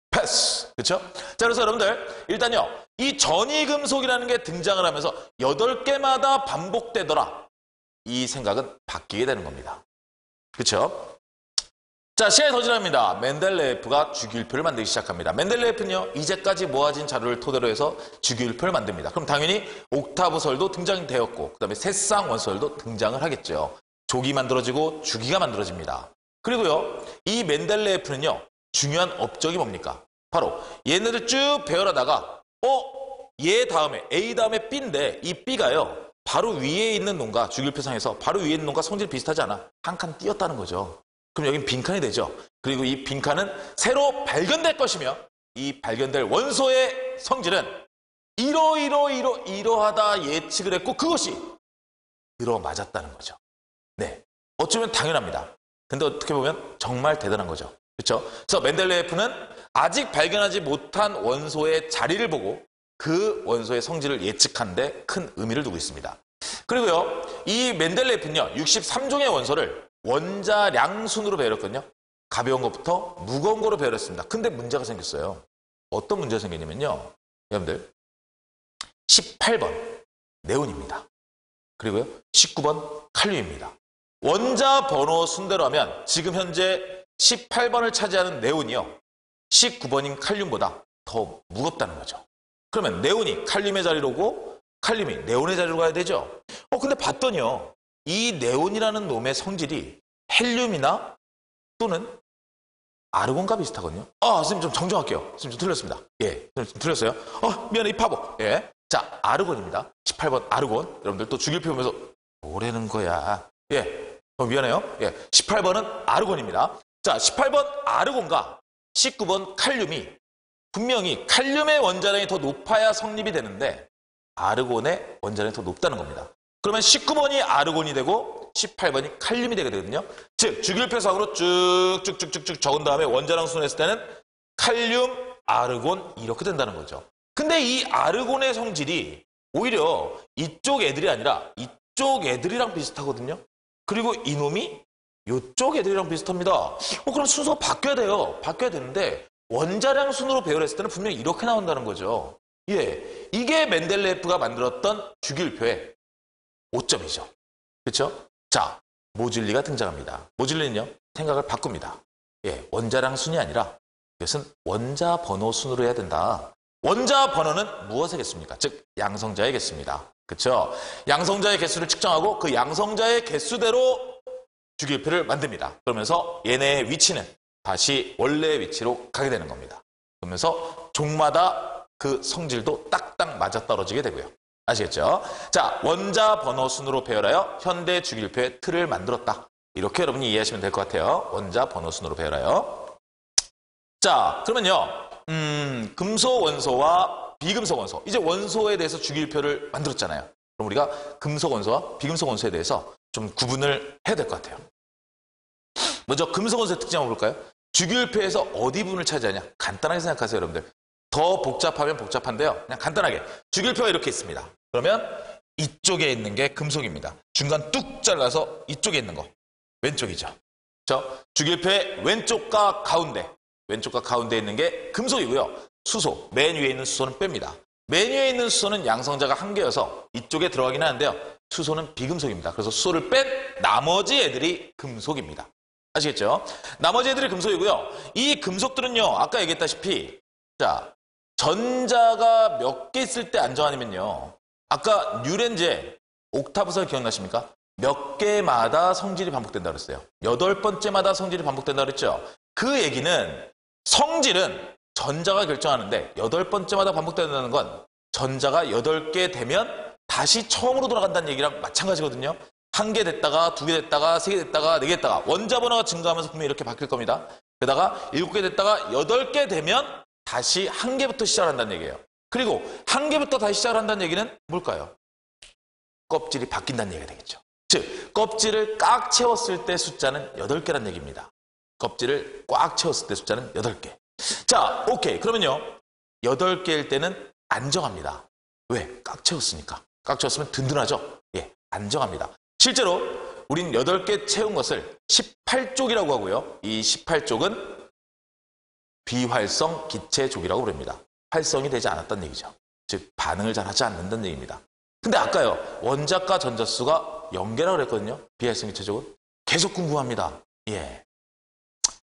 패스. 그렇죠? 자, 그래서 여러분들 일단요. 이 전이금속이라는 게 등장을 하면서 8개마다 반복되더라. 이 생각은 바뀌게 되는 겁니다. 그렇죠? 자, 시간이 더 지납니다. 멘델레예프가 주기율표를 만들기 시작합니다. 멘델레예프는요, 이제까지 모아진 자료를 토대로 해서 주기율표를 만듭니다. 그럼 당연히 옥타브설도 등장되었고, 그 다음에 새쌍 원소설도 등장을 하겠죠. 족이 만들어지고 주기가 만들어집니다. 그리고요, 이 멘델레예프는요, 중요한 업적이 뭡니까? 바로 얘네들 쭉 배열하다가, 얘 다음에, A 다음에 B인데, 이 B가요, 바로 위에 있는 놈과 주기율표상에서 바로 위에 있는 놈과 성질이 비슷하지 않아? 한 칸 띄었다는 거죠. 그럼 여긴 빈칸이 되죠. 그리고 이 빈칸은 새로 발견될 것이며 이 발견될 원소의 성질은 이러하다 예측을 했고 그것이 들어맞았다는 거죠. 네, 어쩌면 당연합니다. 근데 어떻게 보면 정말 대단한 거죠. 그렇죠? 그래서 멘델레예프는 아직 발견하지 못한 원소의 자리를 보고 그 원소의 성질을 예측하는 데 큰 의미를 두고 있습니다. 그리고요, 이 멘델레예프는요, 63종의 원소를 원자량 순으로 배열했거든요. 가벼운 것부터 무거운 거로 배열했습니다. 근데 문제가 생겼어요. 어떤 문제가 생겼냐면요. 여러분들 18번 네온입니다. 그리고요 19번 칼륨입니다. 원자 번호 순대로 하면 지금 현재 18번을 차지하는 네온이요. 19번인 칼륨보다 더 무겁다는 거죠. 그러면 네온이 칼륨의 자리로 오고 칼륨이 네온의 자리로 가야 되죠. 근데 봤더니요. 이 네온이라는 놈의 성질이 헬륨이나 또는 아르곤과 비슷하거든요. 선생님 좀 정정할게요. 선생님 좀 틀렸습니다. 예, 좀 틀렸어요. 미안해, 이 바보. 예. 자, 아르곤입니다. 18번 아르곤. 여러분들 또 주기율표 보면서 뭐라는 거야. 예. 미안해요. 예. 18번은 아르곤입니다. 자, 18번 아르곤과 19번 칼륨이 분명히 칼륨의 원자량이 더 높아야 성립이 되는데 아르곤의 원자량이 더 높다는 겁니다. 그러면 19번이 아르곤이 되고 18번이 칼륨이 되게 되거든요. 즉 주기율표상으로 쭉쭉쭉쭉 적은 다음에 원자량 순했을 때는 칼륨, 아르곤 이렇게 된다는 거죠. 근데 이 아르곤의 성질이 오히려 이쪽 애들이 아니라 이쪽 애들이랑 비슷하거든요. 그리고 이놈이 이쪽 애들이랑 비슷합니다. 그럼 순서가 바뀌어야 돼요. 바뀌어야 되는데 원자량 순으로 배열했을 때는 분명히 이렇게 나온다는 거죠. 예, 이게 멘델레예프가 만들었던 주기율표의 오점이죠. 그렇죠? 자, 모질리가 등장합니다. 모질리는요, 생각을 바꿉니다. 예, 원자량 순이 아니라 이것은 원자 번호 순으로 해야 된다. 원자 번호는 무엇의 개수입니까? 즉, 양성자의 개수입니다. 그렇죠? 양성자의 개수를 측정하고 그 양성자의 개수대로 주기율표를 만듭니다. 그러면서 얘네의 위치는 다시 원래의 위치로 가게 되는 겁니다. 그러면서 종마다 그 성질도 딱딱 맞아떨어지게 되고요. 아시겠죠? 자, 원자 번호 순으로 배열하여 현대 주기율표의 틀을 만들었다. 이렇게 여러분이 이해하시면 될 것 같아요. 원자 번호 순으로 배열하여. 자, 그러면요. 금속 원소와 비금속 원소. 이제 원소에 대해서 주기율표를 만들었잖아요. 그럼 우리가 금속 원소와 비금속 원소에 대해서 좀 구분을 해야 될 것 같아요. 먼저 금속 원소의 특징 한번 볼까요? 주기율표에서 어디 부분을 차지하냐? 간단하게 생각하세요, 여러분들. 더 복잡하면 복잡한데요. 그냥 간단하게. 주기율표가 이렇게 있습니다. 그러면 이쪽에 있는 게 금속입니다. 중간 뚝 잘라서 이쪽에 있는 거. 왼쪽이죠. 그렇죠? 주기율표의 왼쪽과 가운데에 있는 게 금속이고요. 수소, 맨 위에 있는 수소는 뺍니다. 맨 위에 있는 수소는 양성자가 한 개여서 이쪽에 들어가긴 하는데요. 수소는 비금속입니다. 그래서 수소를 뺀 나머지 애들이 금속입니다. 아시겠죠? 나머지 애들이 금속이고요. 이 금속들은요. 아까 얘기했다시피 자, 전자가 몇 개 있을 때 안정하냐면요. 아까 뉴렌제 옥타브설 기억나십니까? 몇 개마다 성질이 반복된다고 그랬어요. 8번째마다 성질이 반복된다고 그랬죠. 그 얘기는 성질은 전자가 결정하는데 8번째마다 반복된다는 건 전자가 8개 되면 다시 처음으로 돌아간다는 얘기랑 마찬가지거든요. 1개 됐다가 2개 됐다가 3개 됐다가 4개 됐다가 원자 번호가 증가하면서 분명히 이렇게 바뀔 겁니다. 게다가 7개 됐다가 8개 되면 다시 1개부터 시작한다는 얘기예요. 그리고 1개부터 다시 시작한다는 얘기는 뭘까요? 껍질이 바뀐다는 얘기가 되겠죠. 즉, 껍질을 꽉 채웠을 때 숫자는 8개란 얘기입니다. 껍질을 꽉 채웠을 때 숫자는 8개. 자, 오케이. 그러면요. 8개일 때는 안정합니다. 왜? 꽉 채웠으니까. 꽉 채웠으면 든든하죠? 예, 안정합니다. 실제로 우린 8개 채운 것을 18족이라고 하고요. 이 18족은 비활성 기체족이라고 부릅니다. 활성이 되지 않았다는 얘기죠. 즉 반응을 잘 하지 않는다는 얘기입니다. 근데 아까요. 원자과 전자수가 0개라고 그랬거든요. 비활성 기체족은. 계속 궁금합니다. 예.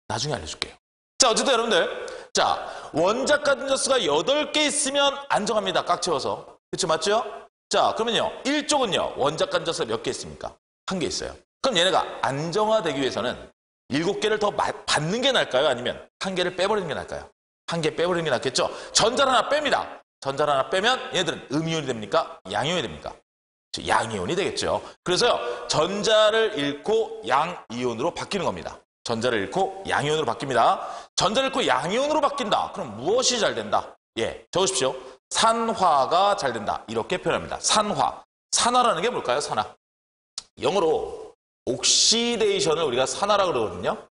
나중에 알려줄게요. 자, 어쨌든 여러분들. 자, 원자과 전자수가 8개 있으면 안정합니다. 꽉 채워서. 그렇죠? 맞죠? 자, 그러면요. 1족은요. 원자과 전자수가 몇 개 있습니까? 1개 있어요. 그럼 얘네가 안정화되기 위해서는 7개를 더 받는 게 나을까요? 아니면 1개를 빼버리는 게 나을까요? 1개 빼버리는 게 낫겠죠? 전자를 하나 뺍니다. 전자를 하나 빼면 얘네들은 음이온이 됩니까? 양이온이 됩니까? 양이온이 되겠죠. 그래서요. 전자를 잃고 양이온으로 바뀌는 겁니다. 전자를 잃고 양이온으로 바뀝니다. 전자를 잃고 양이온으로 바뀐다. 그럼 무엇이 잘 된다? 예, 적으십시오. 산화가 잘 된다. 이렇게 표현합니다. 산화. 산화라는 게 뭘까요? 산화. 영어로 옥시데이션을 우리가 산화라고 그러거든요.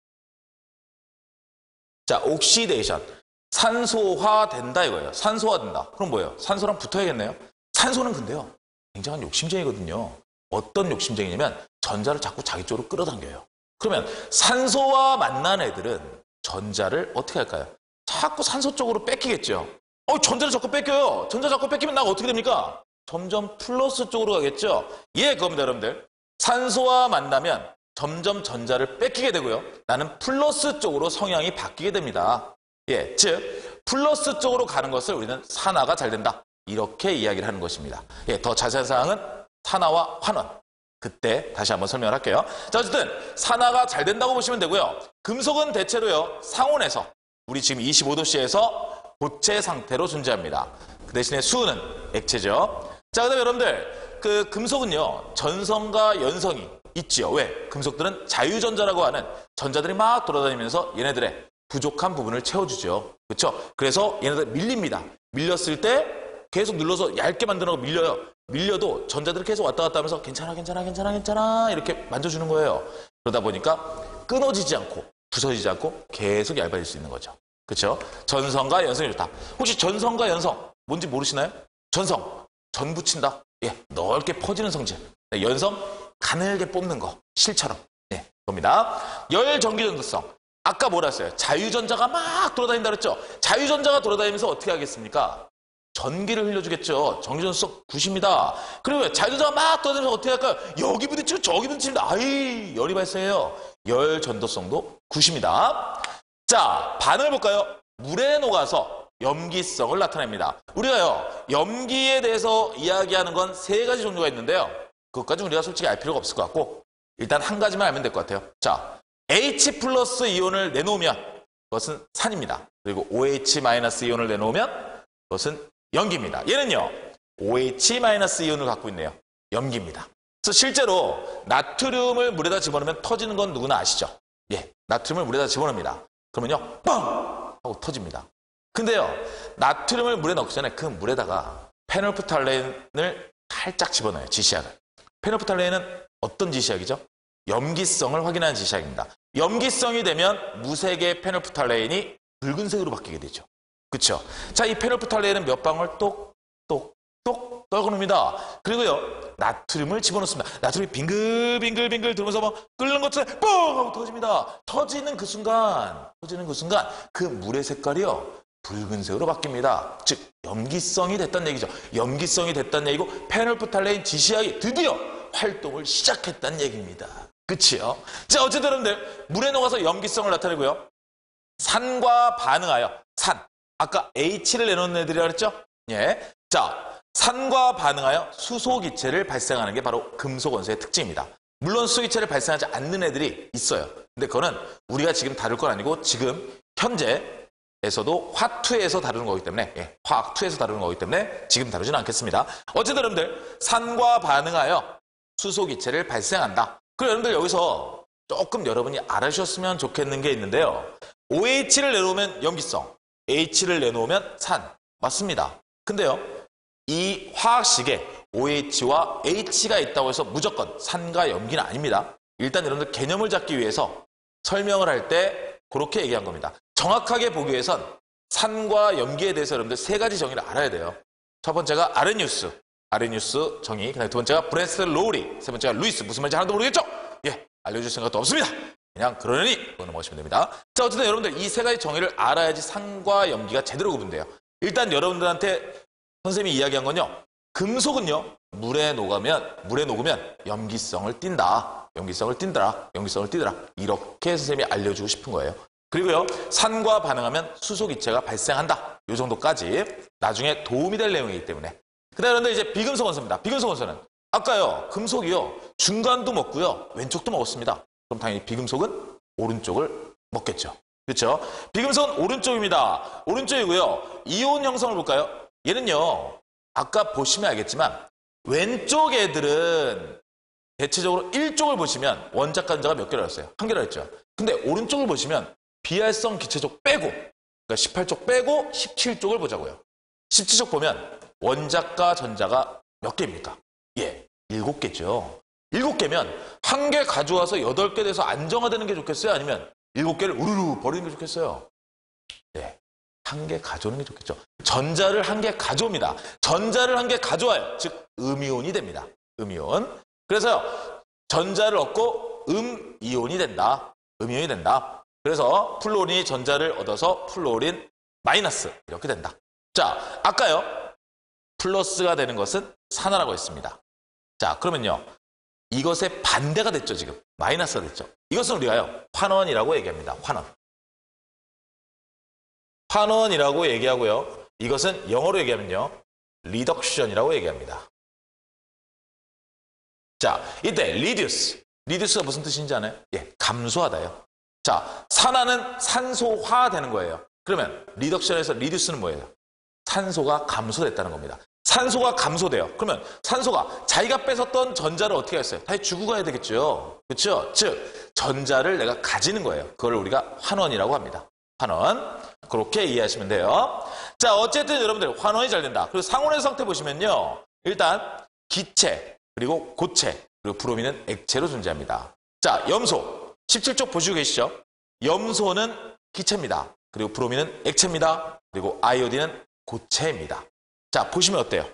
자, 옥시데이션. 산소화 된다 이거예요. 산소화 된다. 그럼 뭐예요? 산소랑 붙어야겠네요. 산소는 근데요. 굉장한 욕심쟁이거든요. 어떤 욕심쟁이냐면 전자를 자꾸 자기 쪽으로 끌어당겨요. 그러면 산소와 만난 애들은 전자를 어떻게 할까요? 자꾸 산소 쪽으로 뺏기겠죠. 전자를 자꾸 뺏겨요. 전자 자꾸 뺏기면 나가 어떻게 됩니까? 점점 플러스 쪽으로 가겠죠. 예, 그겁니다, 여러분들. 산소와 만나면 점점 전자를 뺏기게 되고요. 나는 플러스 쪽으로 성향이 바뀌게 됩니다. 예, 즉 플러스 쪽으로 가는 것을 우리는 산화가 잘 된다. 이렇게 이야기를 하는 것입니다. 예, 더 자세한 사항은 산화와 환원. 그때 다시 한번 설명을 할게요. 자, 어쨌든 산화가 잘 된다고 보시면 되고요. 금속은 대체로요. 상온에서 우리 지금 25도씨에서 고체 상태로 존재합니다. 그 대신에 수은은 액체죠. 자, 그다음에 여러분들 그 금속은요. 전성과 연성이 있지요. 왜? 금속들은 자유전자라고 하는 전자들이 막 돌아다니면서 얘네들의 부족한 부분을 채워주죠. 그렇죠? 그래서 얘네들 밀립니다. 밀렸을 때 계속 눌러서 얇게 만들라고 밀려요. 밀려도 전자들이 계속 왔다 갔다 하면서 괜찮아 이렇게 만져주는 거예요. 그러다 보니까 끊어지지 않고 부서지지 않고 계속 얇아질 수 있는 거죠. 그렇죠? 전성과 연성이 좋다. 혹시 전성과 연성 뭔지 모르시나요? 전성, 전 붙인다. 예, 넓게 퍼지는 성질. 연성, 가늘게 뽑는 거. 실처럼. 예, 겁니다. 열전기전도성. 아까 뭐라 했어요? 자유전자가 막 돌아다닌다 그랬죠? 자유전자가 돌아다니면서 어떻게 하겠습니까? 전기를 흘려주겠죠. 전기전도성 9입니다. 그리고 자유전자가 막 돌아다니면서 어떻게 할까요? 여기 부딪히고 저기 부딪힙니다. 아이, 열이 발생해요. 열전도성도 9입니다. 자, 반응을 볼까요? 물에 녹아서 염기성을 나타냅니다. 우리가요, 염기에 대해서 이야기하는 건 3가지 종류가 있는데요. 그것까지 우리가 솔직히 알 필요가 없을 것 같고, 일단 한 가지만 알면 될 것 같아요. 자, H 플러스 이온을 내놓으면 그것은 산입니다. 그리고 OH 마이너스 이온을 내놓으면 그것은 염기입니다. 얘는요, OH 마이너스 이온을 갖고 있네요. 염기입니다. 그래서 실제로 나트륨을 물에다 집어넣으면 터지는 건 누구나 아시죠? 예, 나트륨을 물에다 집어넣습니다. 그러면요, 뻥! 하고 터집니다. 근데요, 나트륨을 물에 넣기 전에 그 물에다가 페놀프탈레인을 살짝 집어넣어요. 지시약을. 페놀프탈레인은 어떤 지시약이죠? 염기성을 확인하는 지시약입니다. 염기성이 되면 무색의 페놀프탈레인이 붉은색으로 바뀌게 되죠. 그렇죠? 자, 이 페놀프탈레인은 몇 방울 똑똑똑 떨궈놓습니다. 그리고요, 나트륨을 집어넣습니다. 나트륨이 빙글빙글 들면서 막 끓는 것처럼 뻥! 하고 터집니다. 터지는 그 순간 그 물의 색깔이요, 붉은색으로 바뀝니다. 즉, 염기성이 됐다는 얘기죠. 염기성이 됐다는 얘기고 페놀프탈레인 지시약이 드디어 활동을 시작했다는 얘기입니다. 그치요? 자, 어쨌든 여러분들, 물에 녹아서 염기성을 나타내고요. 산과 반응하여, 산. 아까 H를 내놓는 애들이라 그랬죠? 예. 자, 산과 반응하여 수소기체를 발생하는 게 바로 금속 원소의 특징입니다. 물론 수소기체를 발생하지 않는 애들이 있어요. 근데 그거는 우리가 지금 다룰 건 아니고 지금 현재에서도 화투에서 다루는 거기 때문에, 예, 화학투에서 다루는 거기 때문에 지금 다루지는 않겠습니다. 어쨌든 여러분들, 산과 반응하여 수소기체를 발생한다. 그리고 여러분들 여기서 조금 여러분이 알아주셨으면 좋겠는 게 있는데요. OH를 내놓으면 염기성, H를 내놓으면 산. 맞습니다. 근데요, 이 화학식에 OH와 H가 있다고 해서 무조건 산과 염기는 아닙니다. 일단 여러분들 개념을 잡기 위해서 설명을 할 때 그렇게 얘기한 겁니다. 정확하게 보기 위해선 산과 염기에 대해서 여러분들 3가지 정의를 알아야 돼요. 첫 번째가 아레니우스 정의, 그다음에 두 번째가 브레스 로우리, 세 번째가 루이스. 무슨 말인지 하나도 모르겠죠? 알려줄 생각도 없습니다. 그냥 그러려니 그거는 보시면 됩니다. 자, 어쨌든 여러분들 이 세 가지 정의를 알아야지 산과 염기가 제대로 구분돼요. 일단 여러분들한테 선생님이 이야기한 건요. 금속은요. 물에 녹으면 염기성을 띈다. 염기성을 띈다. 염기성을 띠더라. 이렇게 선생님이 알려주고 싶은 거예요. 그리고요. 산과 반응하면 수소기체가 발생한다. 이 정도까지 나중에 도움이 될 내용이기 때문에. 그런데 이제 비금속 원소입니다. 비금속 원소는 아까요. 금속이요. 중간도 먹고요. 왼쪽도 먹었습니다. 그럼 당연히 비금속은 오른쪽을 먹겠죠. 그렇죠? 비금속은 오른쪽입니다. 오른쪽이고요. 이온 형성을 볼까요? 얘는요. 아까 보시면 알겠지만 왼쪽 애들은 대체적으로 1쪽을 보시면 원자과 전자가 몇 개라 했어요? 한 개라 했죠. 근데 오른쪽을 보시면 비활성 기체쪽 빼고 그러니까 18쪽 빼고 17쪽을 보자고요. 17쪽 보면 원자과 전자가 몇 개입니까? 7개죠. 7개면 한 개 가져와서 8개 돼서 안정화되는 게 좋겠어요? 아니면 7개를 우르르 버리는 게 좋겠어요? 한 개 가져오는 게 좋겠죠. 전자를 한 개 가져옵니다. 전자를 한 개 가져와요. 즉 음이온이 됩니다. 음이온. 그래서 전자를 얻고 음이온이 된다. 음이온이 된다. 그래서 플로린이 전자를 얻어서 플로린 마이너스 이렇게 된다. 자, 아까요. 플러스가 되는 것은 산화라고 했습니다. 자, 그러면요. 이것의 반대가 됐죠, 지금. 마이너스가 됐죠. 이것은 우리가요. 환원이라고 얘기합니다. 환원. 환원이라고 얘기하고요. 이것은 영어로 얘기하면요. 리덕션이라고 얘기합니다. 자, 이때 reduce. reduce가 무슨 뜻인지 아나요? 감소하다요. 자, 산화는 산소화 되는 거예요. 그러면 리덕션에서 reduce는 뭐예요? 산소가 감소됐다는 겁니다. 산소가 감소돼요. 그러면 산소가 자기가 뺏었던 전자를 어떻게 했어요? 다시 주고 가야 되겠죠. 그렇죠? 즉 전자를 내가 가지는 거예요. 그걸 우리가 환원이라고 합니다. 환원. 그렇게 이해하시면 돼요. 자, 어쨌든 여러분들 환원이 잘 된다. 그리고 상온의 상태 보시면요. 일단 기체, 그리고 고체, 그리고 브로민은 액체로 존재합니다. 자, 염소. 17쪽 보시고 계시죠? 염소는 기체입니다. 그리고 브로민은 액체입니다. 그리고 아이오딘은 고체입니다. 자, 보시면 어때요?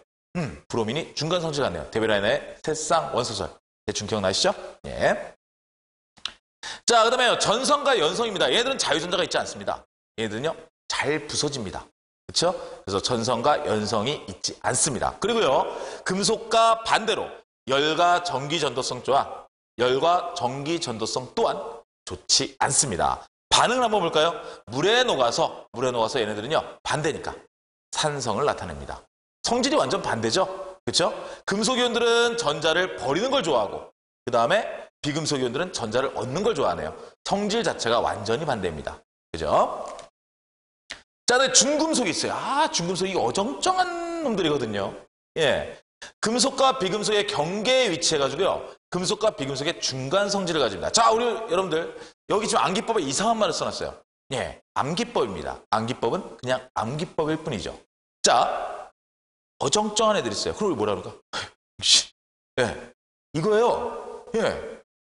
브로민이 중간 성질 같네요. 데베라인의 새쌍 원소설. 대충 기억나시죠? 자, 그 다음에 전성과 연성입니다. 얘네들은 자유전자가 있지 않습니다. 얘네들은요, 잘 부서집니다. 그렇죠? 그래서 전성과 연성이 있지 않습니다. 그리고요, 금속과 반대로 열과 전기 전도성 또한 좋지 않습니다. 반응을 한번 볼까요? 물에 녹아서 얘네들은요, 반대니까 산성을 나타냅니다. 성질이 완전 반대죠? 그렇죠? 금속이온들은 전자를 버리는 걸 좋아하고 그 다음에 비금속이온들은 전자를 얻는 걸 좋아하네요. 성질 자체가 완전히 반대입니다. 그죠? 자, 근데 중금속이 있어요. 중금속이 어정쩡한 놈들이거든요. 금속과 비금속의 경계에 위치해가지고요. 금속과 비금속의 중간 성질을 가집니다. 자, 우리 여러분들 여기 지금 암기법에 이상한 말을 써놨어요. 암기법입니다. 암기법은 그냥 암기법일 뿐이죠. 자, 어정쩡한 애들이 있어요. 그럼 우리 뭐라 그럴까? 이거예요.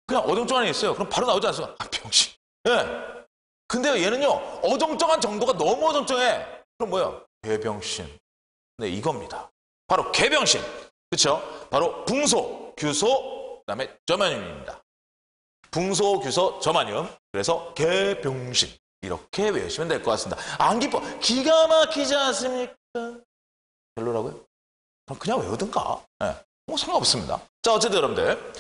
그냥 어정쩡한 애 있어요. 그럼 바로 나오지 않습니까? 병신. 근데요, 얘는요, 어정쩡한 정도가 너무 어정쩡해. 그럼 뭐예요? 개병신. 네, 이겁니다. 바로 개병신. 그쵸? 바로 붕소, 규소, 그 다음에 저마늄입니다. 붕소, 규소, 저마늄. 그래서 개병신. 이렇게 외우시면 될 것 같습니다. 암기법 기가 막히지 않습니까? 별로라고요? 그냥 외우든가. 뭐 상관없습니다. 자, 어쨌든 여러분들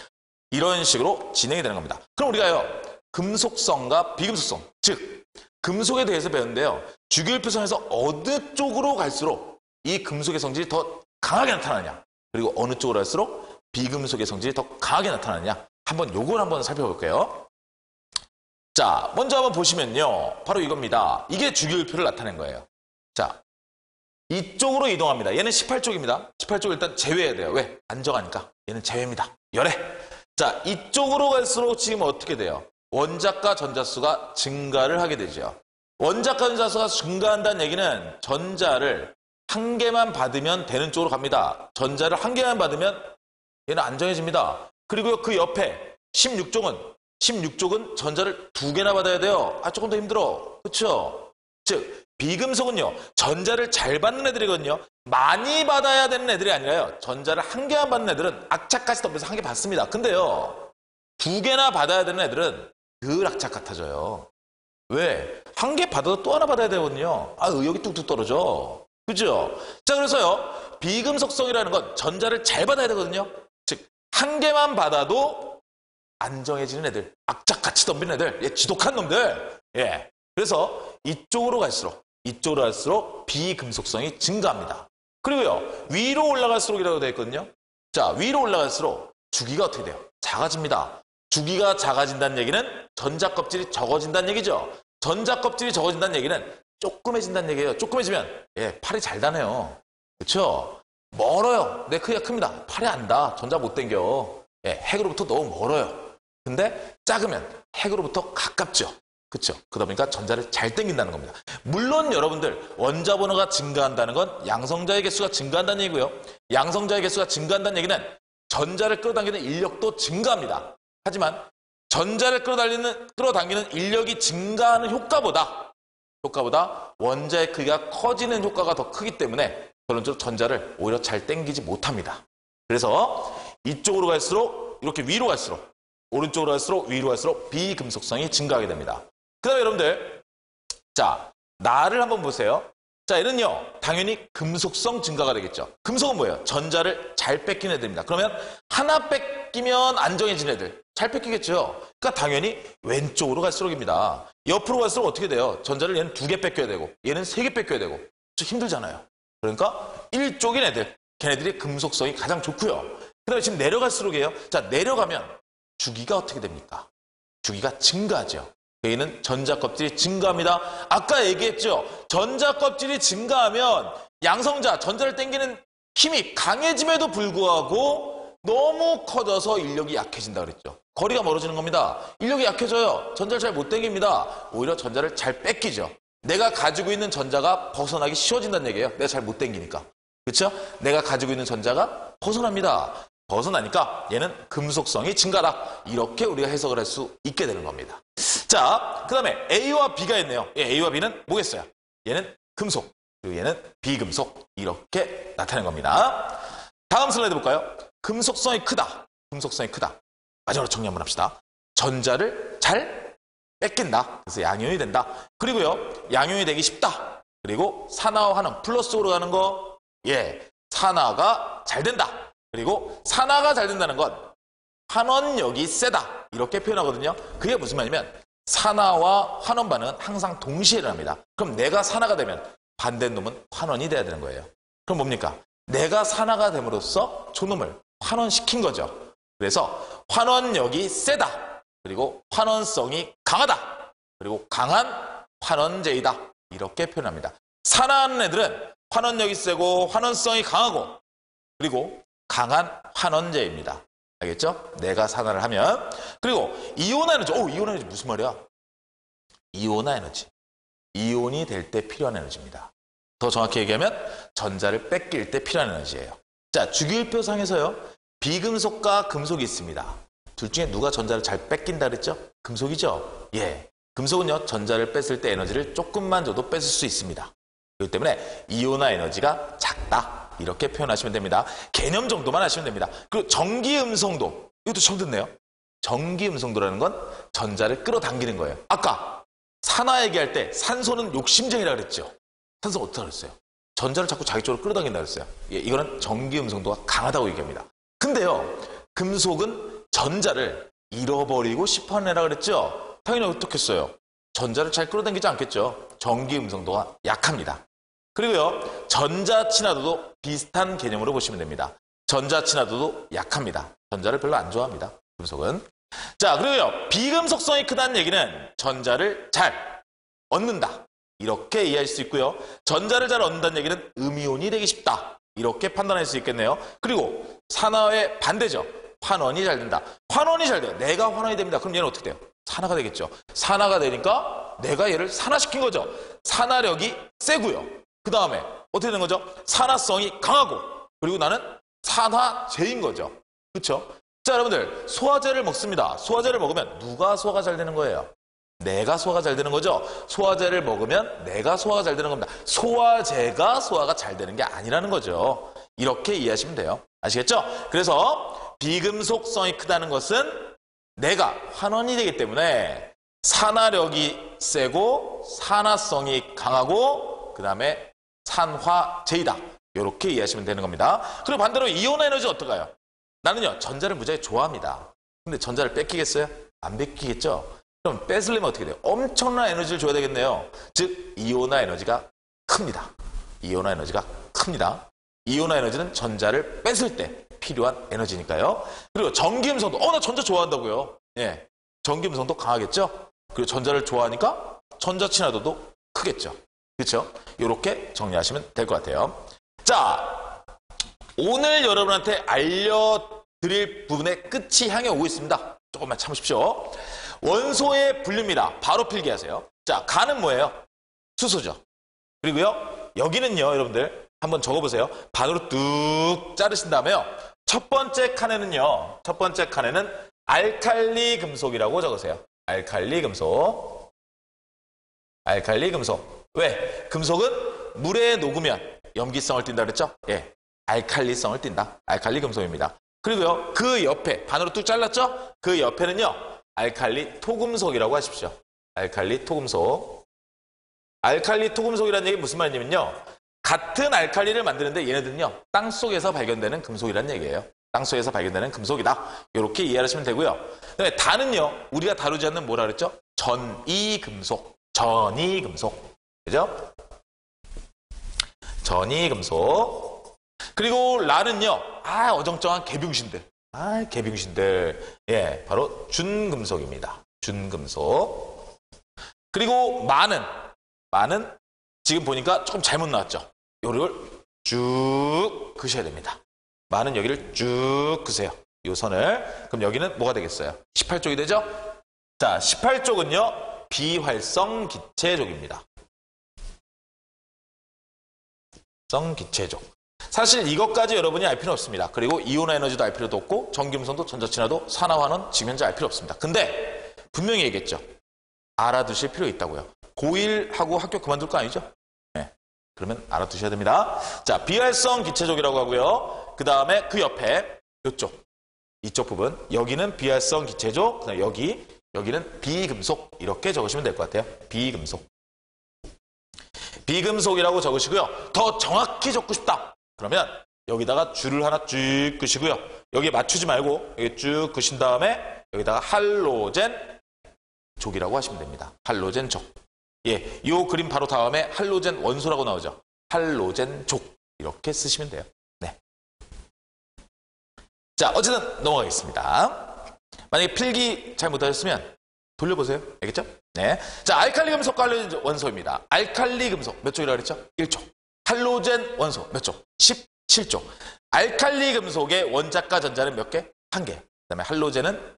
이런 식으로 진행이 되는 겁니다. 그럼 우리가요, 금속성과 비금속성, 즉 금속에 대해서 배웠는데요. 주기율표선에서 어느 쪽으로 갈수록 이 금속의 성질이 더 강하게 나타나느냐, 그리고 어느 쪽으로 갈수록 비금속의 성질이 더 강하게 나타나느냐, 요걸 한번 살펴볼게요. 자, 먼저 한번 보시면요. 바로 이겁니다. 이게 주기율표를 나타낸 거예요. 자, 이쪽으로 이동합니다. 얘는 18쪽입니다. 18쪽 일단 제외해야 돼요. 왜? 안정하니까. 얘는 제외입니다. 열애. 자, 이쪽으로 갈수록 지금 어떻게 돼요? 원자과 전자수가 증가를 하게 되죠. 원자과 전자수가 증가한다는 얘기는 전자를 한 개만 받으면 되는 쪽으로 갑니다. 전자를 한 개만 받으면 얘는 안정해집니다. 그리고 그 옆에 16쪽은 전자를 2개나 받아야 돼요. 조금 더 힘들어. 그렇죠? 즉 비금속은요, 전자를 잘 받는 애들이거든요. 많이 받아야 되는 애들이 아니라요. 전자를 한 개만 받는 애들은 악착같이 덤벼서 한 개 받습니다. 근데요, 두 개나 받아야 되는 애들은 늘 악착 같아져요. 왜? 한 개 받아도 또 하나 받아야 되거든요. 아, 의욕이 뚝뚝 떨어져. 그죠? 자, 그래서요, 비금속성이라는 건 전자를 잘 받아야 되거든요. 즉, 한 개만 받아도 안정해지는 애들, 악착같이 덤비는 애들, 예, 지독한 놈들. 예. 그래서 이쪽으로 갈수록 비금속성이 증가합니다. 그리고요, 위로 올라갈수록이라고 되어 있거든요. 자, 위로 올라갈수록 주기가 어떻게 돼요? 작아집니다. 주기가 작아진다는 얘기는 전자 껍질이 적어진다는 얘기죠. 전자 껍질이 적어진다는 얘기는 조그매진다는 얘기예요. 조그매지면 예, 팔이 잘 다네요. 그렇죠? 멀어요. 내 크기가 큽니다. 팔이 안 닿아. 전자 못 당겨. 예, 핵으로부터 너무 멀어요. 근데 작으면 핵으로부터 가깝죠. 그렇죠? 그러다 보니까 전자를 잘 당긴다는 겁니다. 물론 여러분들 원자 번호가 증가한다는 건 양성자의 개수가 증가한다는 얘기고요. 양성자의 개수가 증가한다는 얘기는 전자를 끌어당기는 인력도 증가합니다. 하지만 전자를 끌어당기는 인력이 증가하는 효과보다 원자의 크기가 커지는 효과가 더 크기 때문에 결론적으로 전자를 오히려 잘 당기지 못합니다. 그래서 이쪽으로 갈수록 이렇게 위로 갈수록 오른쪽으로 갈수록 위로 갈수록 비금속성이 증가하게 됩니다. 그 다음에 여러분들 자 나를 한번 보세요. 자 얘는요 당연히 금속성 증가가 되겠죠. 금속은 뭐예요? 전자를 잘 뺏기는 애들입니다. 그러면 하나 뺏기면 안정해진 애들 잘 뺏기겠죠. 그러니까 당연히 왼쪽으로 갈수록입니다. 옆으로 갈수록 어떻게 돼요? 전자를 얘는 2개 뺏겨야 되고 얘는 3개 뺏겨야 되고 좀 힘들잖아요. 그러니까 1쪽인 애들 걔네들이 금속성이 가장 좋고요. 그 다음에 지금 내려갈수록이에요. 자 내려가면 주기가 어떻게 됩니까? 주기가 증가하죠. 여기는 전자 껍질이 증가합니다. 아까 얘기했죠. 전자 껍질이 증가하면 양성자, 전자를 당기는 힘이 강해짐에도 불구하고 너무 커져서 인력이 약해진다 그랬죠. 거리가 멀어지는 겁니다. 인력이 약해져요. 전자를 잘 못 당깁니다. 오히려 전자를 잘 뺏기죠. 내가 가지고 있는 전자가 벗어나기 쉬워진다는 얘기예요. 내가 잘 못 당기니까. 그렇죠? 내가 가지고 있는 전자가 벗어납니다. 벗어나니까 얘는 금속성이 증가다. 이렇게 우리가 해석을 할 수 있게 되는 겁니다. 자, 그 다음에 A와 B가 있네요. 예, A와 B는 뭐겠어요? 얘는 금속, 그리고 얘는 비금속. 이렇게 나타낸 겁니다. 다음 슬라이드 볼까요? 금속성이 크다. 금속성이 크다. 마지막으로 정리 한번 합시다. 전자를 잘 뺏긴다. 그래서 양이온이 된다. 그리고요, 양이온이 되기 쉽다. 그리고 산화와 환원, 플러스로 가는 거, 예, 산화가 잘 된다. 그리고 산화가 잘 된다는 건 환원력이 세다. 이렇게 표현하거든요. 그게 무슨 말이냐면 산화와 환원 반응은 항상 동시에 일어납니다. 그럼 내가 산화가 되면 반대 놈은 환원이 돼야 되는 거예요. 그럼 뭡니까? 내가 산화가 됨으로써 저놈을 환원시킨 거죠. 그래서 환원력이 세다. 그리고 환원성이 강하다. 그리고 강한 환원제이다. 이렇게 표현합니다. 산화하는 애들은 환원력이 세고 환원성이 강하고 그리고 강한 환원제입니다. 알겠죠? 내가 산화를 하면. 그리고 이온화 에너지. 이온화 에너지 무슨 말이야? 이온화 에너지. 이온이 될 때 필요한 에너지입니다. 더 정확히 얘기하면 전자를 뺏길 때 필요한 에너지예요. 자, 주기율표상에서요. 비금속과 금속이 있습니다. 둘 중에 누가 전자를 잘 뺏긴다 그랬죠? 금속이죠? 예. 금속은요. 전자를 뺐을 때 에너지를 조금만 줘도 뺏을 수 있습니다. 그렇기 때문에 이온화 에너지가 작다. 이렇게 표현하시면 됩니다. 개념 정도만 하시면 됩니다. 그리고 전기음성도. 이것도 처음 듣네요. 전기음성도라는 건 전자를 끌어당기는 거예요. 아까 산화 얘기할 때 산소는 욕심쟁이라 그랬죠. 산소가 어떻게 그랬어요? 전자를 자꾸 자기 쪽으로 끌어당긴다 그랬어요. 예, 이거는 전기음성도가 강하다고 얘기합니다. 근데요. 금속은 전자를 잃어버리고 싶어하는 애라 그랬죠. 당연히 어떻겠어요? 전자를 잘 끌어당기지 않겠죠. 전기음성도가 약합니다. 그리고요. 전자친화도도 비슷한 개념으로 보시면 됩니다. 전자친화도도 약합니다. 전자를 별로 안 좋아합니다. 금속은. 자, 그리고요. 비금속성이 크다는 얘기는 전자를 잘 얻는다. 이렇게 이해할 수 있고요. 전자를 잘 얻는다는 얘기는 음이온이 되기 쉽다. 이렇게 판단할 수 있겠네요. 그리고 산화의 반대죠. 환원이 잘 된다. 환원이 잘 돼요. 내가 환원이 됩니다. 그럼 얘는 어떻게 돼요? 산화가 되겠죠. 산화가 되니까 내가 얘를 산화시킨 거죠. 산화력이 세고요. 그 다음에 어떻게 되는 거죠? 산화성이 강하고 그리고 나는 산화제인 거죠. 그렇죠? 자, 여러분들 소화제를 먹습니다. 소화제를 먹으면 누가 소화가 잘 되는 거예요? 내가 소화가 잘 되는 거죠. 소화제를 먹으면 내가 소화가 잘 되는 겁니다. 소화제가 소화가 잘 되는 게 아니라는 거죠. 이렇게 이해하시면 돼요. 아시겠죠? 그래서 비금속성이 크다는 것은 내가 환원이 되기 때문에 산화력이 세고 산화성이 강하고 그 다음에 산화제이다. 이렇게 이해하시면 되는 겁니다. 그리고 반대로 이온 에너지 어떨까요? 나는요 전자를 무지하게 좋아합니다. 근데 전자를 뺏기겠어요? 안 뺏기겠죠? 그럼 뺏으려면 어떻게 돼요? 엄청난 에너지를 줘야 되겠네요. 즉 이온화 에너지가 큽니다. 이온화 에너지가 큽니다. 이온화 에너지는 전자를 뺏을 때 필요한 에너지니까요. 그리고 전기음성도 나 전자 좋아한다고요. 예, 전기음성도 강하겠죠. 그리고 전자를 좋아하니까 전자 친화도도 크겠죠. 그렇죠? 이렇게 정리하시면 될 것 같아요. 자, 오늘 여러분한테 알려드릴 부분의 끝이 향해 오고 있습니다. 조금만 참으십시오. 원소의 분류입니다. 바로 필기하세요. 자, 간은 뭐예요? 수소죠. 그리고요, 여기는요, 여러분들 한번 적어보세요. 반으로 뚝 자르신 다음에요. 첫 번째 칸에는요, 첫 번째 칸에는 알칼리 금속이라고 적으세요. 알칼리 금속. 알칼리 금속. 왜? 금속은 물에 녹으면 염기성을 띈다 그랬죠? 예. 알칼리성을 띈다. 알칼리 금속입니다. 그리고요, 그 옆에, 반으로 뚝 잘랐죠? 그 옆에는요, 알칼리 토금속이라고 하십시오. 알칼리 토금속. 알칼리 토금속이라는 얘기 무슨 말이냐면요. 같은 알칼리를 만드는데 얘네들은요, 땅 속에서 발견되는 금속이라는 얘기예요. 땅 속에서 발견되는 금속이다. 이렇게 이해하시면 되고요. 그다음에 단은요, 우리가 다루지 않는 뭐라 그랬죠? 전이금속. 전이금속. 그죠? 전이금속. 그리고 라는요, 어정쩡한 개병신들. 개병신들. 예, 바로 준금속입니다. 준금속. 그리고 마는 지금 보니까 조금 잘못 나왔죠? 요를 쭉 그셔야 됩니다. 마는 여기를 쭉 그세요. 요 선을. 그럼 여기는 뭐가 되겠어요? 18쪽이 되죠? 자, 18쪽은요, 비활성 기체족입니다. 기체족. 사실 이것까지 여러분이 알 필요는 없습니다. 그리고 이온화 에너지도 알 필요도 없고 전기음성도 전자친화도 산화환원 지금 현재 알 필요 없습니다. 근데 분명히 얘기했죠. 알아두실 필요 있다고요. 고1하고 학교 그만둘 거 아니죠? 네. 그러면 알아두셔야 됩니다. 자, 비활성 기체족이라고 하고요. 그 다음에 그 옆에 이쪽 부분, 여기는 비활성 기체족, 그다음에 여기는 비금속, 이렇게 적으시면 될 것 같아요. 비금속. 비금속이라고 적으시고요. 더 정확히 적고 싶다. 그러면 여기다가 줄을 하나 쭉 끄시고요. 여기 맞추지 말고 여기 쭉 그신 다음에 여기다가 할로젠 족이라고 하시면 됩니다. 할로젠 족. 예, 이 그림 바로 다음에 할로젠 원소라고 나오죠. 할로젠 족. 이렇게 쓰시면 돼요. 네. 자, 어쨌든 넘어가겠습니다. 만약에 필기 잘 못하셨으면 돌려보세요. 알겠죠? 네. 자, 알칼리 금속과 할로젠 원소입니다. 알칼리 금속 몇 쪽이라고 그랬죠? 1쪽. 할로젠 원소 몇 쪽? 17쪽. 알칼리 금속의 원자과 전자는 몇 개? 1개. 그 다음에 할로젠은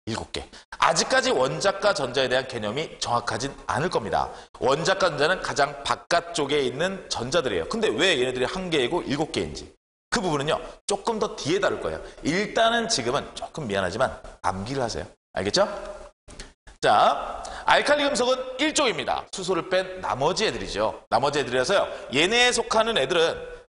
7개. 아직까지 원자과 전자에 대한 개념이 정확하진 않을 겁니다. 원자과 전자는 가장 바깥쪽에 있는 전자들이에요. 근데 왜 얘네들이 1개이고 7개인지. 그 부분은요, 조금 더 뒤에 다룰 거예요. 일단은 지금은 조금 미안하지만 암기를 하세요. 알겠죠? 자, 알칼리 금속은 1쪽입니다. 수소를 뺀 나머지 애들이죠. 나머지 애들이라서요. 얘네에 속하는 애들은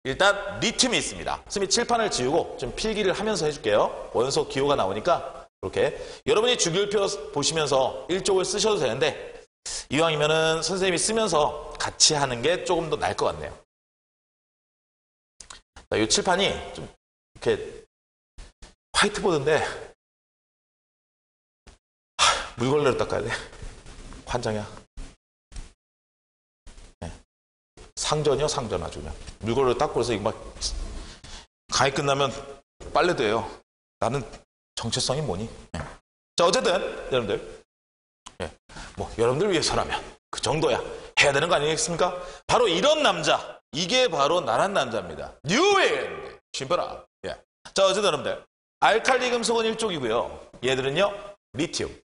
일단 리튬이 있습니다. 선생님이 칠판을 지우고 좀 필기를 하면서 해줄게요. 원소 기호가 나오니까 이렇게. 여러분이 주기율표 보시면서 1쪽을 쓰셔도 되는데 이왕이면은 선생님이 쓰면서 같이 하는 게 조금 더 나을 것 같네요. 자, 이 칠판이 좀 이렇게 화이트보드인데 물걸레로 닦아야 돼. 환장이야. 네. 상전이요, 상전 아주 그냥. 물걸레로 닦고 그래서 이거 막 강의 끝나면 빨래도 해요. 나는 정체성이 뭐니? 네. 자, 어쨌든 여러분들, 네. 뭐 여러분들 위해서라면 그 정도야 해야 되는 거 아니겠습니까? 바로 이런 남자, 이게 바로 나란 남자입니다. 뉴앤 신바라. 예. 자, 어쨌든 여러분들, 알칼리 금속은 1쪽이고요. 얘들은요, 리튬.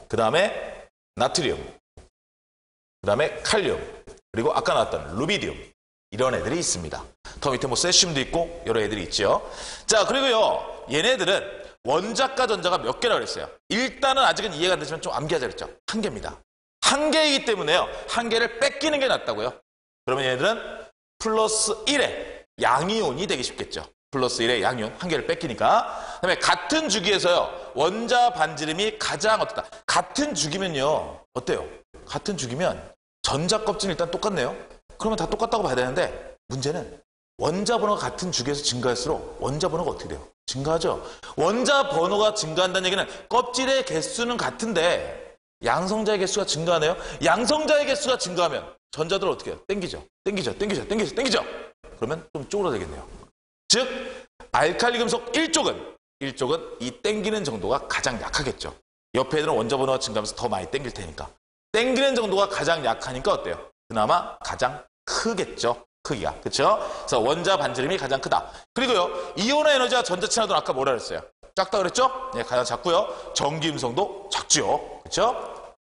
그 다음에 나트륨, 그 다음에 칼륨, 그리고 아까 나왔던 루비디움, 이런 애들이 있습니다. 더 밑에 뭐 세슘도 있고 여러 애들이 있죠. 자, 그리고요, 얘네들은 원자과 전자가 몇 개라고 그랬어요? 일단은 아직은 이해가 안 되지만 좀 암기하자 그랬죠. 1개입니다. 1개이기 때문에요, 1개를 뺏기는 게 낫다고요. 그러면 얘네들은 플러스 1의 양이온이 되기 쉽겠죠. 플러스 1의 양이온 한 개를 뺏기니까. 그다음에 같은 주기에서요. 원자 반지름이 가장 어떻다. 같은 주기면요. 어때요? 같은 주기면 전자 껍질은 일단 똑같네요. 그러면 다 똑같다고 봐야 되는데 문제는 원자 번호가 같은 주기에서 증가할수록 원자 번호가 어떻게 돼요? 증가하죠. 원자 번호가 증가한다는 얘기는 껍질의 개수는 같은데 양성자의 개수가 증가하네요. 양성자의 개수가 증가하면 전자들은 어떻게 해요? 땡기죠. 그러면 좀 쪼그라들겠네요. 즉 알칼리 금속 1쪽은 이 땡기는 정도가 가장 약하겠죠. 옆에 있는 원자 번호가 증가하면서 더 많이 땡길 테니까. 땡기는 정도가 가장 약하니까 어때요? 그나마 가장 크겠죠. 크기가. 그렇죠? 그래서 원자 반지름이 가장 크다. 그리고요. 이온의 에너지와 전자 친화도는 아까 뭐라 그랬어요? 작다 그랬죠? 네, 가장 작고요. 전기 음성도 작죠. 그렇죠?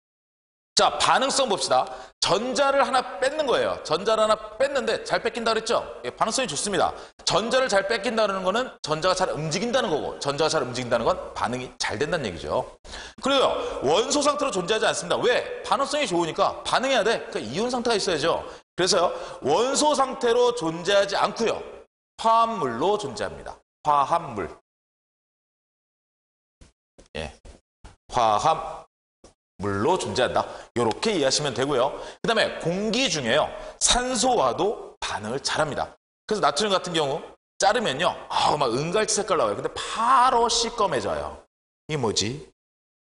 자, 반응성 봅시다. 전자를 하나 뺏는 거예요. 전자를 하나 뺐는데 잘 뺏긴다 그랬죠? 예, 반응성이 좋습니다. 전자를 잘 뺏긴다는 거는 전자가 잘 움직인다는 거고, 전자가 잘 움직인다는 건 반응이 잘 된다는 얘기죠. 그리고요, 원소 상태로 존재하지 않습니다. 왜? 반응성이 좋으니까 반응해야 돼. 그러니까 이온 상태가 있어야죠. 그래서요, 원소 상태로 존재하지 않고요, 화합물로 존재합니다. 화합물. 예, 화합물로 존재한다. 이렇게 이해하시면 되고요. 그 다음에 공기 중에요, 산소와도 반응을 잘합니다. 그래서 나트륨 같은 경우 자르면요, 막 은갈치 색깔 나와요. 근데 바로 시꺼매져요. 이게 뭐지?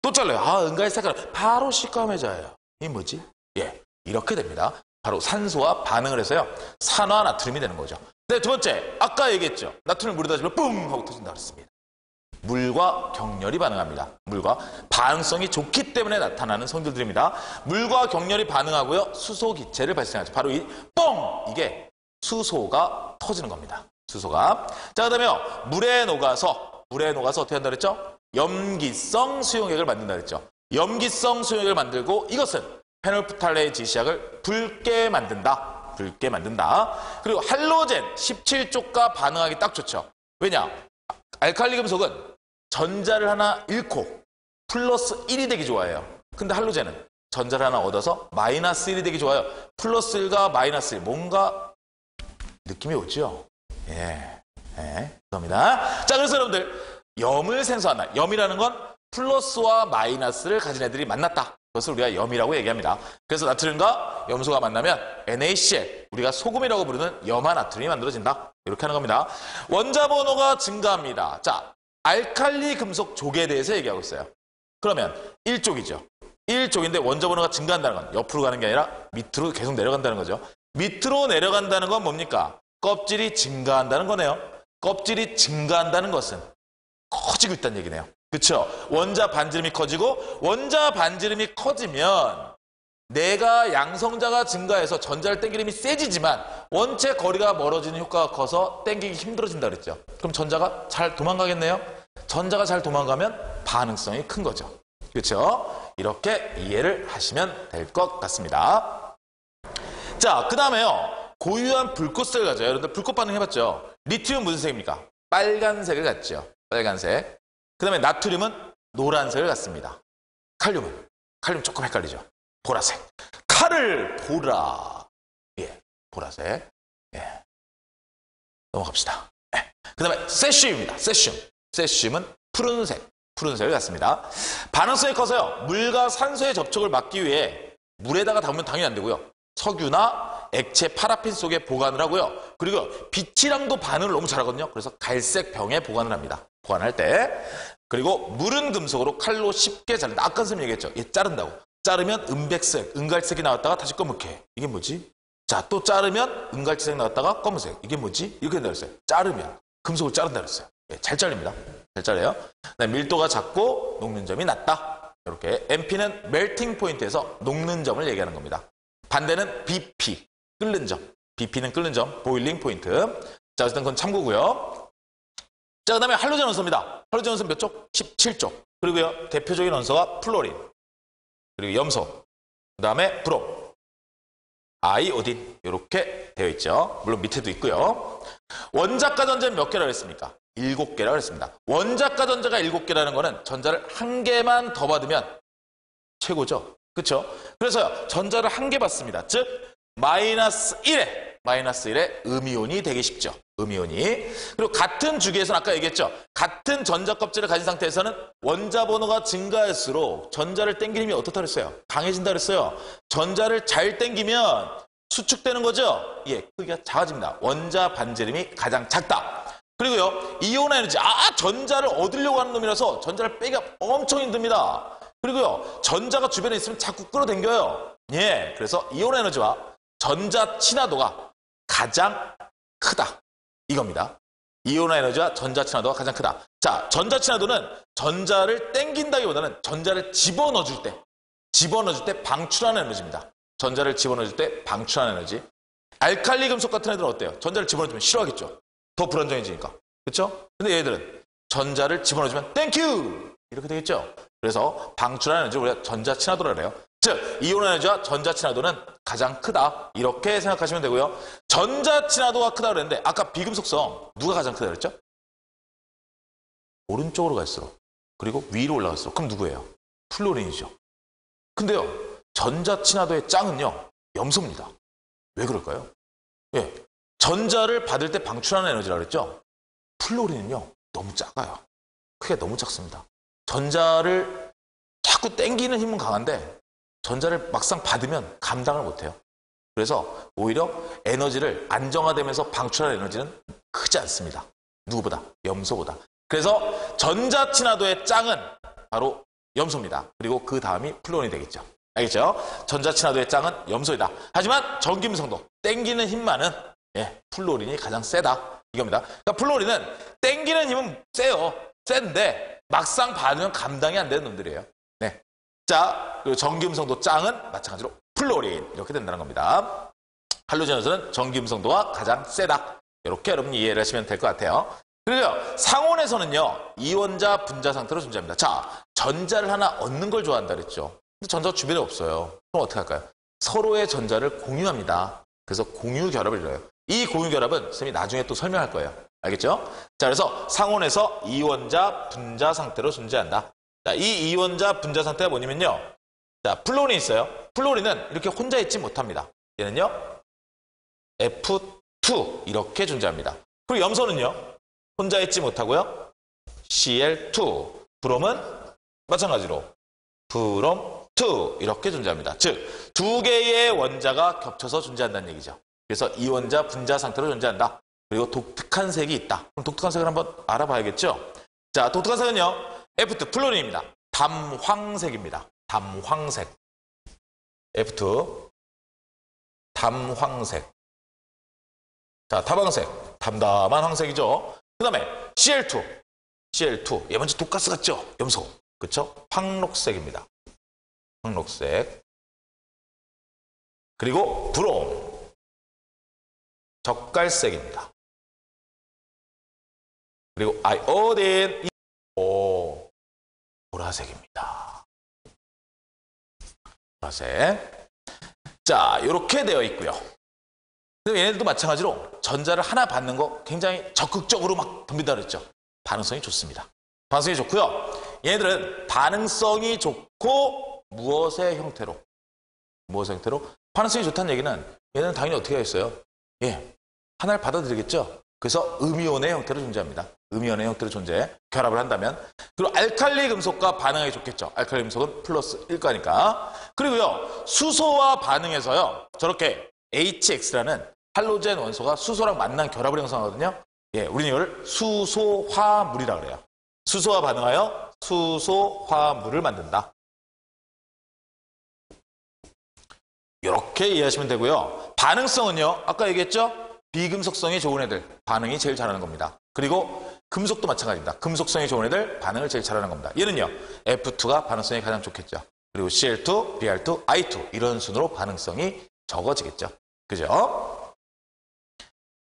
또 잘라요. 은갈치 색깔 바로 시꺼매져요. 이게 뭐지? 예, 이렇게 됩니다. 바로 산소와 반응을 해서요, 산화 나트륨이 되는 거죠. 네, 두 번째, 아까 얘기했죠. 나트륨을 물에다 주면 뿜 하고 터진다고 했습니다. 물과 격렬히 반응합니다. 물과 반응성이 좋기 때문에 나타나는 성질들입니다. 물과 격렬히 반응하고요, 수소 기체를 발생하죠. 바로 이게 수소가 터지는 겁니다. 수소가. 자, 그다음에요, 물에 녹아서 어떻게 한다 그랬죠? 염기성 수용액을 만든다 그랬죠. 염기성 수용액을 만들고 이것은 페놀프탈레 지시약을 붉게 만든다. 그리고 할로젠 17쪽과 반응하기 딱 좋죠. 왜냐? 알칼리 금속은 전자를 하나 잃고 플러스 1이 되기 좋아해요. 근데 할로젠은 전자를 하나 얻어서 마이너스 1이 되기 좋아요. 플러스 1과 마이너스 1. 뭔가 느낌이 오죠? 예. 그겁니다. 자, 그래서 여러분들, 염을 생성한다. 염이라는 건 플러스와 마이너스를 가진 애들이 만났다. 그것을 우리가 염이라고 얘기합니다. 그래서 나트륨과 염소가 만나면 NaCl, 우리가 소금이라고 부르는 염화나트륨이 만들어진다. 이렇게 하는 겁니다. 원자 번호가 증가합니다. 자, 알칼리 금속 족에 대해서 얘기하고 있어요. 그러면 1족이죠. 1족인데 원자 번호가 증가한다는 건 옆으로 가는 게 아니라 밑으로 계속 내려간다는 거죠. 밑으로 내려간다는 건 뭡니까? 껍질이 증가한다는 거네요. 껍질이 증가한다는 것은 커지고 있다는 얘기네요. 그렇죠? 원자 반지름이 커지고, 원자 반지름이 커지면 내가 양성자가 증가해서 전자를 땡기는 힘이 세지지만 원체 거리가 멀어지는 효과가 커서 땡기기 힘들어진다 그랬죠. 그럼 전자가 잘 도망가겠네요. 전자가 잘 도망가면 반응성이 큰 거죠. 그렇죠? 이렇게 이해를 하시면 될 것 같습니다. 자, 그 다음에요, 고유한 불꽃색을 가져요. 여러분들 불꽃 반응 해봤죠? 리튬은 무슨 색입니까? 빨간색을 갖죠. 빨간색. 그 다음에 나트륨은 노란색을 갖습니다. 칼륨 조금 헷갈리죠. 보라색. 칼을 보라. 예, 보라색. 예. 넘어갑시다. 예. 그 다음에 세슘입니다. 세슘은 푸른색을 갖습니다. 반응성이 커서요, 물과 산소의 접촉을 막기 위해 물에다가 담으면 당연히 안 되고요, 석유나 액체 파라핀 속에 보관을 하고요. 그리고 빛이랑도 반응을 너무 잘하거든요. 그래서 갈색 병에 보관을 합니다. 보관할 때. 그리고 물은 금속으로 칼로 쉽게 자른다. 아까 선생님 얘기했죠. 얘 자른다고. 자르면 은백색, 은갈색이 나왔다가 다시 검은게. 이게 뭐지? 자, 또 자르면 은갈치색 나왔다가 검은색. 이게 뭐지? 이렇게 된다 그랬어요. 자르면 금속을 자른다 그랬어요. 예, 잘 잘립니다. 잘 잘려요. 밀도가 작고 녹는 점이 낮다. 이렇게 MP는 멜팅 포인트에서 녹는 점을 얘기하는 겁니다. 반대는 BP, 끓는 점. BP는 끓는 점, 보일링 포인트. 자, 어쨌든 그건 참고고요. 자, 그 다음에 할로젠 원소입니다. 할로젠 원소는 몇 쪽? 17쪽. 그리고요, 대표적인 원소가 플로린, 그리고 염소, 그 다음에 브롬, 아이오딘, 이렇게 되어 있죠. 물론 밑에도 있고요. 원자가 전자는 몇 개라고 했습니까? 7개라고 했습니다. 원자가 전자가 7개라는 거는 전자를 1개만 더 받으면 최고죠. 그렇죠? 그래서 전자를 1개 받습니다. 즉 마이너스 1에 음이온이 되기 쉽죠. 음이온이. 그리고 같은 주기에서는 아까 얘기했죠. 같은 전자 껍질을 가진 상태에서는 원자 번호가 증가할수록 전자를 당기는 힘이 어떻다 그랬어요? 강해진다 그랬어요. 전자를 잘 당기면 수축되는 거죠. 예, 크기가 작아집니다. 원자 반지름이 가장 작다. 그리고요, 이온 에너지. 전자를 얻으려고 하는 놈이라서 전자를 빼기가 엄청 힘듭니다. 그리고요, 전자가 주변에 있으면 자꾸 끌어당겨요. 예, 그래서 이온 에너지와 전자 친화도가 가장 크다. 이겁니다. 이온 에너지와 전자 친화도가 가장 크다. 자, 전자 친화도는 전자를 당긴다기보다는 전자를 집어넣어줄 때 방출하는 에너지입니다. 전자를 집어넣어줄 때 방출하는 에너지. 알칼리 금속 같은 애들은 어때요? 전자를 집어넣으면 싫어하겠죠. 더 불안정해지니까. 그렇죠? 근데 얘들은 전자를 집어넣어주면 땡큐! 이렇게 되겠죠. 그래서 방출하는 에너지를 우리가 전자 친화도라 그래요. 즉, 이온 에너지와 전자 친화도는 가장 크다. 이렇게 생각하시면 되고요. 전자 친화도가 크다 그랬는데 아까 비금속성 누가 가장 크다 그랬죠? 오른쪽으로 갈수록 그리고 위로 올라갈수록 그럼 누구예요? 플로린이죠. 근데요, 전자 친화도의 짱은요, 염소입니다. 왜 그럴까요? 예, 전자를 받을 때 방출하는 에너지라고 그랬죠? 플로린은요, 너무 작아요. 크기가 너무 작습니다. 전자를 자꾸 당기는 힘은 강한데 전자를 막상 받으면 감당을 못해요. 그래서 오히려 에너지를 안정화되면서 방출하는 에너지는 크지 않습니다. 누구보다? 염소보다. 그래서 전자 친화도의 짱은 바로 염소입니다. 그리고 그 다음이 플로린이 되겠죠. 알겠죠? 전자 친화도의 짱은 염소이다. 하지만 전기음성도 땡기는 힘만은 플로린이 가장 세다. 이겁니다. 그러니까 플로린은 땡기는 힘은 세요. 센데 막상 받으면 감당이 안 되는 놈들이에요. 네. 자, 그리고 전기음성도 짱은 마찬가지로 플로린 이렇게 된다는 겁니다. 할로젠 연소는 전기음성도가 가장 세다. 이렇게 여러분이 이해를 하시면 될 것 같아요. 그리고 상온에서는요, 이원자 분자 상태로 존재합니다. 자, 전자를 하나 얻는 걸 좋아한다 그랬죠. 근데 전자가 주변에 없어요. 그럼 어떻게 할까요? 서로의 전자를 공유합니다. 그래서 공유 결합을 이뤄요. 이 공유 결합은 선생님이 나중에 또 설명할 거예요. 알겠죠? 자, 그래서 상온에서 이원자 분자 상태로 존재한다. 자, 이 이원자 분자 상태가 뭐냐면요. 자, 플로린이 있어요. 플로린은 이렇게 혼자 있지 못합니다. 얘는요, F2 이렇게 존재합니다. 그리고 염소는요, 혼자 있지 못하고요, Cl2. 브롬은 마찬가지로 브롬2 이렇게 존재합니다. 즉, 두 개의 원자가 겹쳐서 존재한다는 얘기죠. 그래서 이원자 분자 상태로 존재한다. 그리고 독특한 색이 있다. 그럼 독특한 색을 한번 알아봐야겠죠? 자, 독특한 색은요, F2 플로린입니다. 담황색입니다. 담황색. F2 담황색. 자, 다방색. 담담한 황색이죠. 그 다음에 Cl2. 얘 먼저 독가스 같죠? 염소. 그쵸? 황록색입니다. 황록색. 그리고 브롬. 젓갈색입니다. 그리고 아이오딘. 보라색입니다. 보라색. 자, 이렇게 되어 있고요. 얘네들도 마찬가지로 전자를 하나 받는 거 굉장히 적극적으로 막 덤빈다 그랬죠. 반응성이 좋습니다. 반응성이 좋고요. 얘네들은 반응성이 좋고 무엇의 형태로? 반응성이 좋다는 얘기는 얘는 당연히 어떻게 하겠어요? 하나를 받아들이겠죠. 그래서 음이온의 형태로 존재합니다. 음이온의 형태로 결합을 한다면. 그리고 알칼리 금속과 반응하기 좋겠죠. 알칼리 금속은 플러스 1가니까. 그리고요, 수소와 반응해서요, 저렇게 HX라는 할로젠 원소가 수소랑 만난 결합을 형성하거든요. 우리는 이걸 수소화물이라고 그래요. 수소와 반응하여 수소화물을 만든다. 이렇게 이해하시면 되고요. 반응성은요, 아까 얘기했죠? 비금속성이 좋은 애들 반응이 제일 잘하는 겁니다. 그리고 금속도 마찬가지입니다. 금속성이 좋은 애들 반응을 제일 잘하는 겁니다. 얘는요, F2가 반응성이 가장 좋겠죠. 그리고 Cl2, Br2, I2 이런 순으로 반응성이 적어지겠죠. 그죠?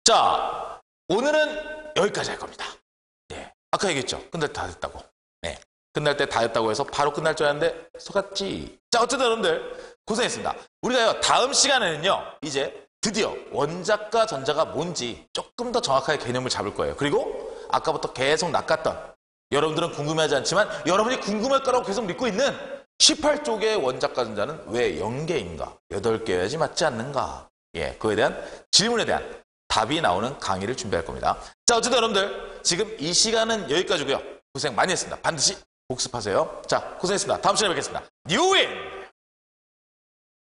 자, 오늘은 여기까지 할 겁니다. 아까 얘기했죠. 끝날 때 다 됐다고. 끝날 때 다 됐다고 해서 바로 끝날 줄 알았는데 속았지. 자, 어쨌든 여러분들 고생했습니다. 우리가요, 다음 시간에는요, 이제 드디어 원자과 전자가 뭔지 조금 더 정확하게 개념을 잡을 거예요. 그리고 아까부터 계속 낚았던, 여러분들은 궁금해하지 않지만 여러분이 궁금할 거라고 계속 믿고 있는 18쪽의 원자과 전자는 왜 0개인가? 8개여야지 맞지 않는가? 그거에 대한 질문에 대한 답이 나오는 강의를 준비할 겁니다. 자, 어쨌든 여러분들 지금 이 시간은 여기까지고요. 고생 많이 했습니다. 반드시 복습하세요. 자, 고생했습니다. 다음 시간에 뵙겠습니다. 뉴인!